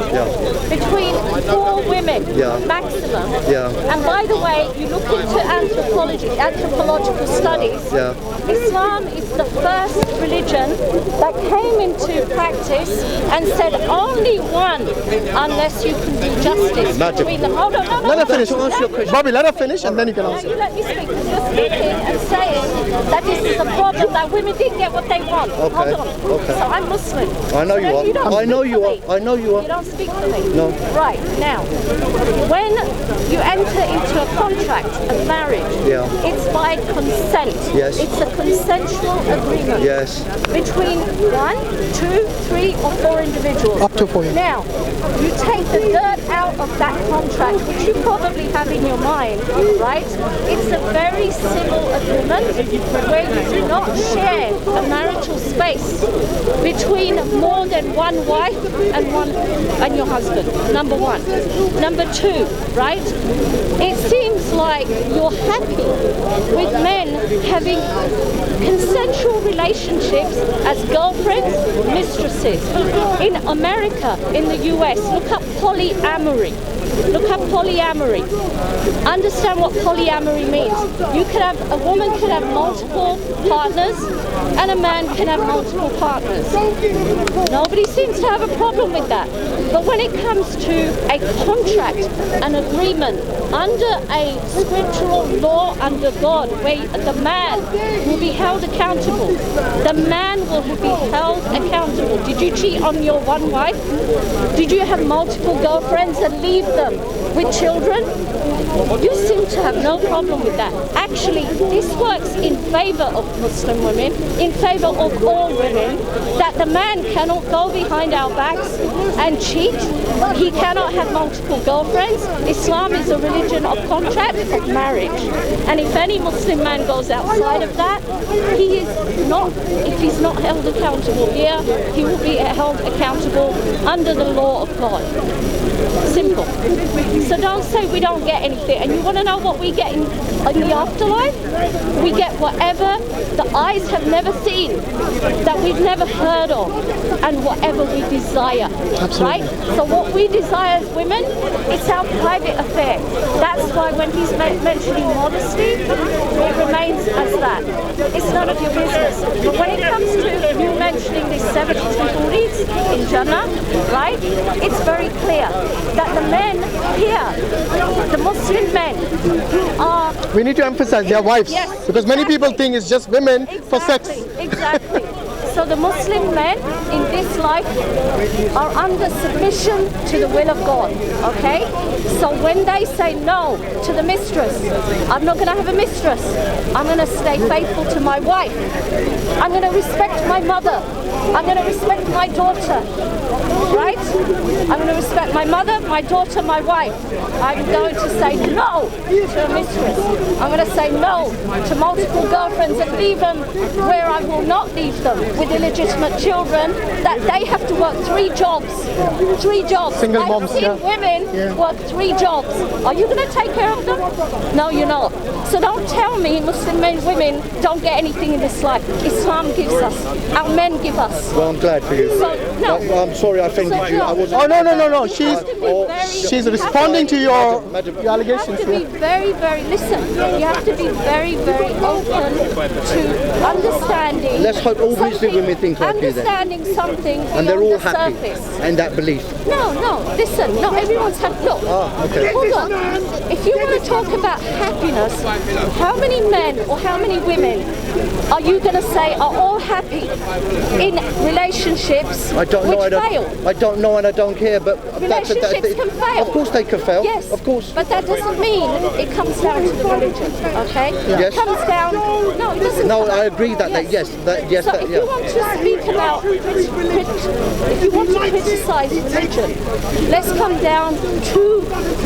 Speaker 3: between 4 women maximum, and by the way, you look into anthropological studies, Islam is the first religion that came into practice and said only one unless you can do justice between them. Hold on,
Speaker 1: Let her finish. Bobby, let her finish and then you can answer.
Speaker 3: You let me speak, because you're speaking and saying that this is a problem, that women didn't get what they want. Hold on. So I'm Muslim.
Speaker 2: I know you are. I know you are. I know you are.
Speaker 3: You don't speak for me.
Speaker 2: No.
Speaker 3: Right, now, when you enter into a contract of marriage, it's by consent.
Speaker 2: Yes.
Speaker 3: It's a consensual agreement.
Speaker 2: Yes.
Speaker 3: Between 1, 2, 3 or 4 individuals.
Speaker 1: Up to 4.
Speaker 3: Now, you take the dirt out of that contract, which you probably have in your mind, right? It's a very civil agreement where you do not share a marital space between more than one wife and your husband, number 1. Number 2, right? It seems like you're happy with men having consensual relationships as girlfriends, mistresses. In America, in the US, look up polyamory. Look up polyamory. Understand what polyamory means. A woman can have multiple partners and a man can have multiple partners. Nobody seems to have a problem with that. But when it comes to a contract, an agreement under a scriptural law under God, where the man will be held accountable. The man will be held accountable. Did you cheat on your one wife? Did you have multiple girlfriends and leave them with children? You seem to have no problem with that. Actually, this works in favor of Muslim women, in favor of all women, that the man cannot go behind our backs and cheat. He cannot have multiple girlfriends. Islam is a religion of contract, of marriage. And if any Muslim man goes outside of that, if he's not held accountable here, he will be held accountable under the law of God. Simple. So don't say we don't get anything. And you want to know what we get in the afterlife? We get whatever the eyes have never seen, that we've never heard of, and whatever we desire.
Speaker 1: Absolutely.
Speaker 3: Right? So what we desire as women, it's our private affair. That's why when he's mentioning modesty, it remains as that. It's none of your business. But when it comes to you mentioning these 72 booties in Jannah, right? It's very clear that the men here, the Muslim men who are...
Speaker 1: We need to emphasize their wives.
Speaker 3: Yes,
Speaker 1: because many people think it's just women for sex.
Speaker 3: Exactly. So the Muslim men in this life are under submission to the will of God, okay? So when they say no to the mistress, I'm not going to have a mistress. I'm going to stay faithful to my wife. I'm going to respect my mother. I'm going to respect my daughter. Right? I'm going to respect my mother, my daughter, my wife. I'm going to say no to a mistress. I'm going to say no to multiple girlfriends and leave them where I will not leave them with illegitimate children, that they have to work 3 jobs. 3 jobs.
Speaker 1: Single
Speaker 3: I've
Speaker 1: moms,
Speaker 3: seen
Speaker 1: yeah.
Speaker 3: women work 3 jobs. Are you going to take care of them? No, you're not. So don't tell me Muslim men, women don't get anything in this life. Islam gives us. Our men give us.
Speaker 2: Well, I'm glad for you.
Speaker 3: So, no.
Speaker 2: I'm sorry I offended you. I wasn't.
Speaker 1: Oh, no. She's responding to your allegations.
Speaker 3: You have to be very, very, listen, you have to be very, very open to understanding.
Speaker 2: Let's hope all Muslim women think like you then.
Speaker 3: Understanding something
Speaker 2: And they're all
Speaker 3: beyond the
Speaker 2: happy
Speaker 3: surface.
Speaker 2: and that belief.
Speaker 3: No, listen, not everyone's happy. Look,
Speaker 2: Okay.
Speaker 3: hold on. If you want to talk about happiness, how many men or how many women are you going to say are all happy in relationships
Speaker 2: I don't know.
Speaker 3: which fail?
Speaker 2: I don't know and I don't care. But
Speaker 3: Relationships can fail.
Speaker 2: Of course they can fail.
Speaker 3: Yes,
Speaker 2: Of course.
Speaker 3: but that doesn't mean it comes down to the religion, okay?
Speaker 2: Yes.
Speaker 3: It comes down, no, it doesn't.
Speaker 2: No, I agree that. Yes.
Speaker 3: So if you want to speak about, if you want to criticize religion, let's come down to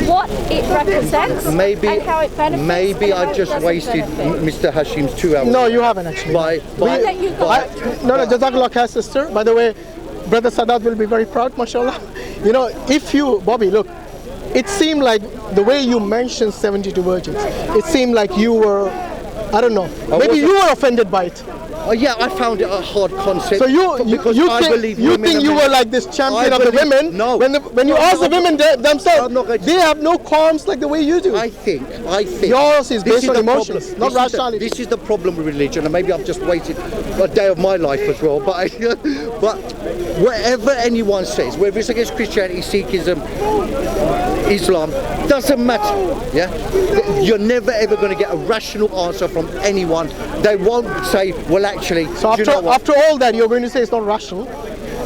Speaker 3: what it represents and how it benefits.
Speaker 2: Maybe
Speaker 3: and how
Speaker 2: I
Speaker 3: it
Speaker 2: just
Speaker 3: doesn't
Speaker 2: wasted
Speaker 3: benefit.
Speaker 2: Mr. Hashim's 2 hours.
Speaker 1: No, you haven't actually.
Speaker 3: I'll let you go.
Speaker 1: No, Jazakallah khair, sister. By the way, Brother Sadat will be very proud, mashallah. You know, if you, Bobby, look, it seemed like the way you mentioned 72 virgins, it seemed like you were, I don't know, maybe you were offended by it.
Speaker 2: Yeah, I found it a hard concept.
Speaker 1: So you think you were like this champion of the women?
Speaker 2: No.
Speaker 1: When you ask the women themselves, they have no qualms like the way you do.
Speaker 2: I think
Speaker 1: yours is based on
Speaker 2: the
Speaker 1: emotions,
Speaker 2: problem.
Speaker 1: not rationality.
Speaker 2: This is the problem with religion, and maybe I've just wasted a day of my life as well. But whatever anyone says, whether it's against Christianity, Sikhism, Islam, doesn't matter. Yeah, you're never ever going to get a rational answer from anyone. They won't say, well, actually.
Speaker 1: So after all that, you're going to say it's not rational.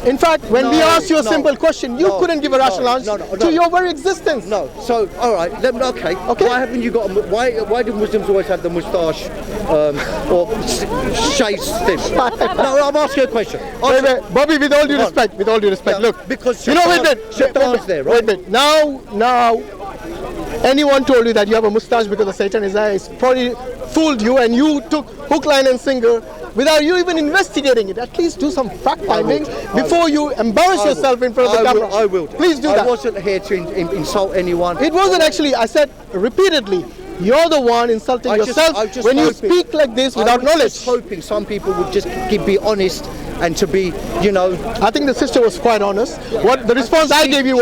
Speaker 1: In fact, when we asked you a simple question, you couldn't give a rational answer to your very existence.
Speaker 2: No. So, all right. Okay. Why haven't you got? Why do Muslims always have the moustache or shades thing? No, I'm asking a question.
Speaker 1: Wait, Bobby, with all due respect, look.
Speaker 2: Because
Speaker 1: you know, wait,
Speaker 2: there, right?
Speaker 1: Now, anyone told you that you have a mustache because of Satan is probably fooled you, and you took hook, line, and sinker without you even investigating it. At least do some fact finding before you embarrass yourself in front of the camera.
Speaker 2: I will.
Speaker 1: Please do that.
Speaker 2: I wasn't here to insult anyone.
Speaker 1: It wasn't actually. I said repeatedly, you're the one insulting yourself when you speak like this without knowledge.
Speaker 2: I was just hoping some people would just be honest and to be, you know.
Speaker 1: I think the sister was quite honest. What the response I gave you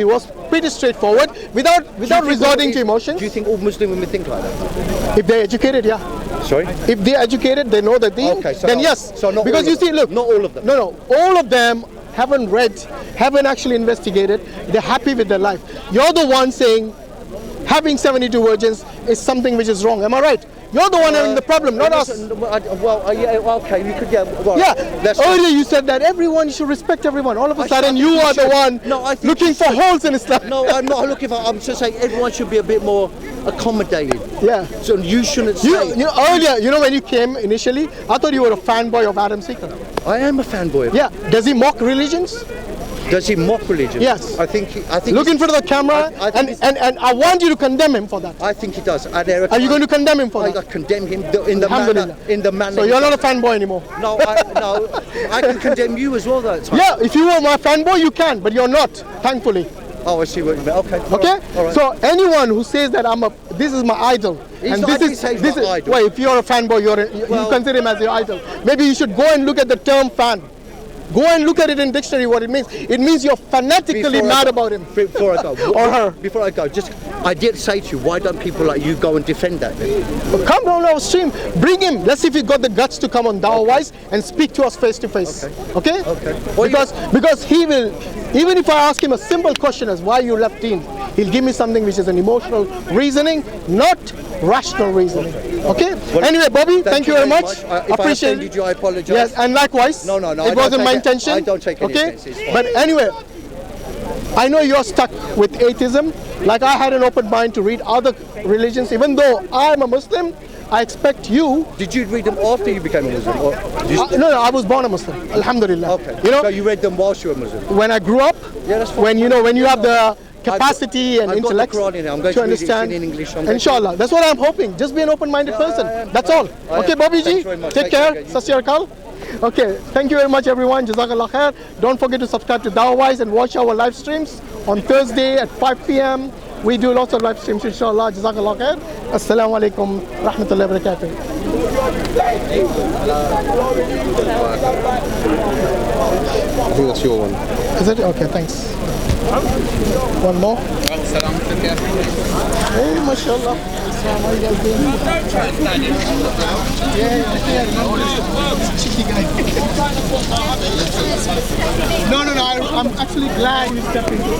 Speaker 1: was pretty straightforward, without resorting to emotions.
Speaker 2: Do you think all Muslim women think like that?
Speaker 1: If they're educated, yeah.
Speaker 2: Sorry?
Speaker 1: If they're educated, they know the deen,
Speaker 2: okay, so
Speaker 1: then yes.
Speaker 2: So not
Speaker 1: because
Speaker 2: all
Speaker 1: you see, look,
Speaker 2: not all of them.
Speaker 1: No, all of them haven't read, haven't actually investigated. They're happy with their life. You're the one saying having 72 virgins is something which is wrong. Am I right? You're the one having the problem, not us.
Speaker 2: Okay, you could,
Speaker 1: Earlier you said that everyone should respect everyone. All of a sudden you are the one looking for holes in Islam.
Speaker 2: No, I'm not looking for. I'm just saying everyone should be a bit more accommodating.
Speaker 1: Yeah.
Speaker 2: So you shouldn't say.
Speaker 1: You know, earlier, when you came initially, I thought you were a fanboy of EX-SIKH.
Speaker 2: I am a fanboy.
Speaker 1: Yeah. Does he mock religions?
Speaker 2: Does he mock religion?
Speaker 1: Yes.
Speaker 2: I think.
Speaker 1: Look in front of the camera, and I want you to condemn him for that.
Speaker 2: I think he does. Are
Speaker 1: you going to condemn him for that?
Speaker 2: I condemn him in the manner.
Speaker 1: So you're not a fanboy anymore.
Speaker 2: No, I can condemn you as well. That time.
Speaker 1: Yeah, if you were my fanboy, you can, but you're not, thankfully.
Speaker 2: Oh, I see what you mean. Okay.
Speaker 1: Okay.
Speaker 2: All right.
Speaker 1: So anyone who says that this is my idol, this is
Speaker 2: idol.
Speaker 1: Well, if you're a fanboy, you consider him as your idol. Maybe you should go and look at the term fan. Go and look at it in dictionary what it means. It means you're fanatically mad about him.
Speaker 2: Before I go,
Speaker 1: or her.
Speaker 2: Before I go, I did say to you, why don't people like you go and defend that then?
Speaker 1: Well, come on our stream, bring him. Let's see if he got the guts to come on Dawah Wise and speak to us face to face. Okay? Because he will, even if I ask him a simple question as why you left Deen, he'll give me something which is an emotional reasoning, not rational reasoning. Okay? Well, anyway, Bobby, thank you very much.
Speaker 2: If
Speaker 1: appreciate
Speaker 2: I offended you, I apologize.
Speaker 1: Yes, and likewise.
Speaker 2: No.
Speaker 1: It wasn't my intention.
Speaker 2: I don't take any
Speaker 1: offense. But anyway, I know you're stuck with atheism. Like I had an open mind to read other religions, even though I'm a Muslim. I expect you.
Speaker 2: Did you read them after you became a Muslim? Or
Speaker 1: No, I was born a Muslim. Alhamdulillah.
Speaker 2: Okay.
Speaker 1: You know,
Speaker 2: so you read them whilst you were Muslim?
Speaker 1: when I grew up,
Speaker 2: Yeah, that's fine.
Speaker 1: when you have the capacity and
Speaker 2: I've got the
Speaker 1: intellect
Speaker 2: Quran in it. I'm going
Speaker 1: to
Speaker 2: to read it
Speaker 1: understand.
Speaker 2: in English. I'm going to-
Speaker 1: Inshallah, that's what I'm hoping. Just be an open-minded person. That's all.
Speaker 2: I
Speaker 1: Okay,
Speaker 2: am.
Speaker 1: Bobby
Speaker 2: Thanks
Speaker 1: ji,
Speaker 2: very much.
Speaker 1: take
Speaker 2: Take care.
Speaker 1: care. Sat Sri Akal. Okay, thank you very much, everyone. Jazakallah khair. Don't forget to subscribe to Dawahwise and watch our live streams on Thursday at 5 p.m. We do lots of live streams, inshallah. Jazakallah khair. Assalamu alaikum rahmatullahi wa barakatuh.
Speaker 5: I think that's your one.
Speaker 1: Is it? Okay, thanks. One more. Hey, mashallah. How are you guys doing? Yeah, cheeky guy. No, I'm actually glad you stepped into it.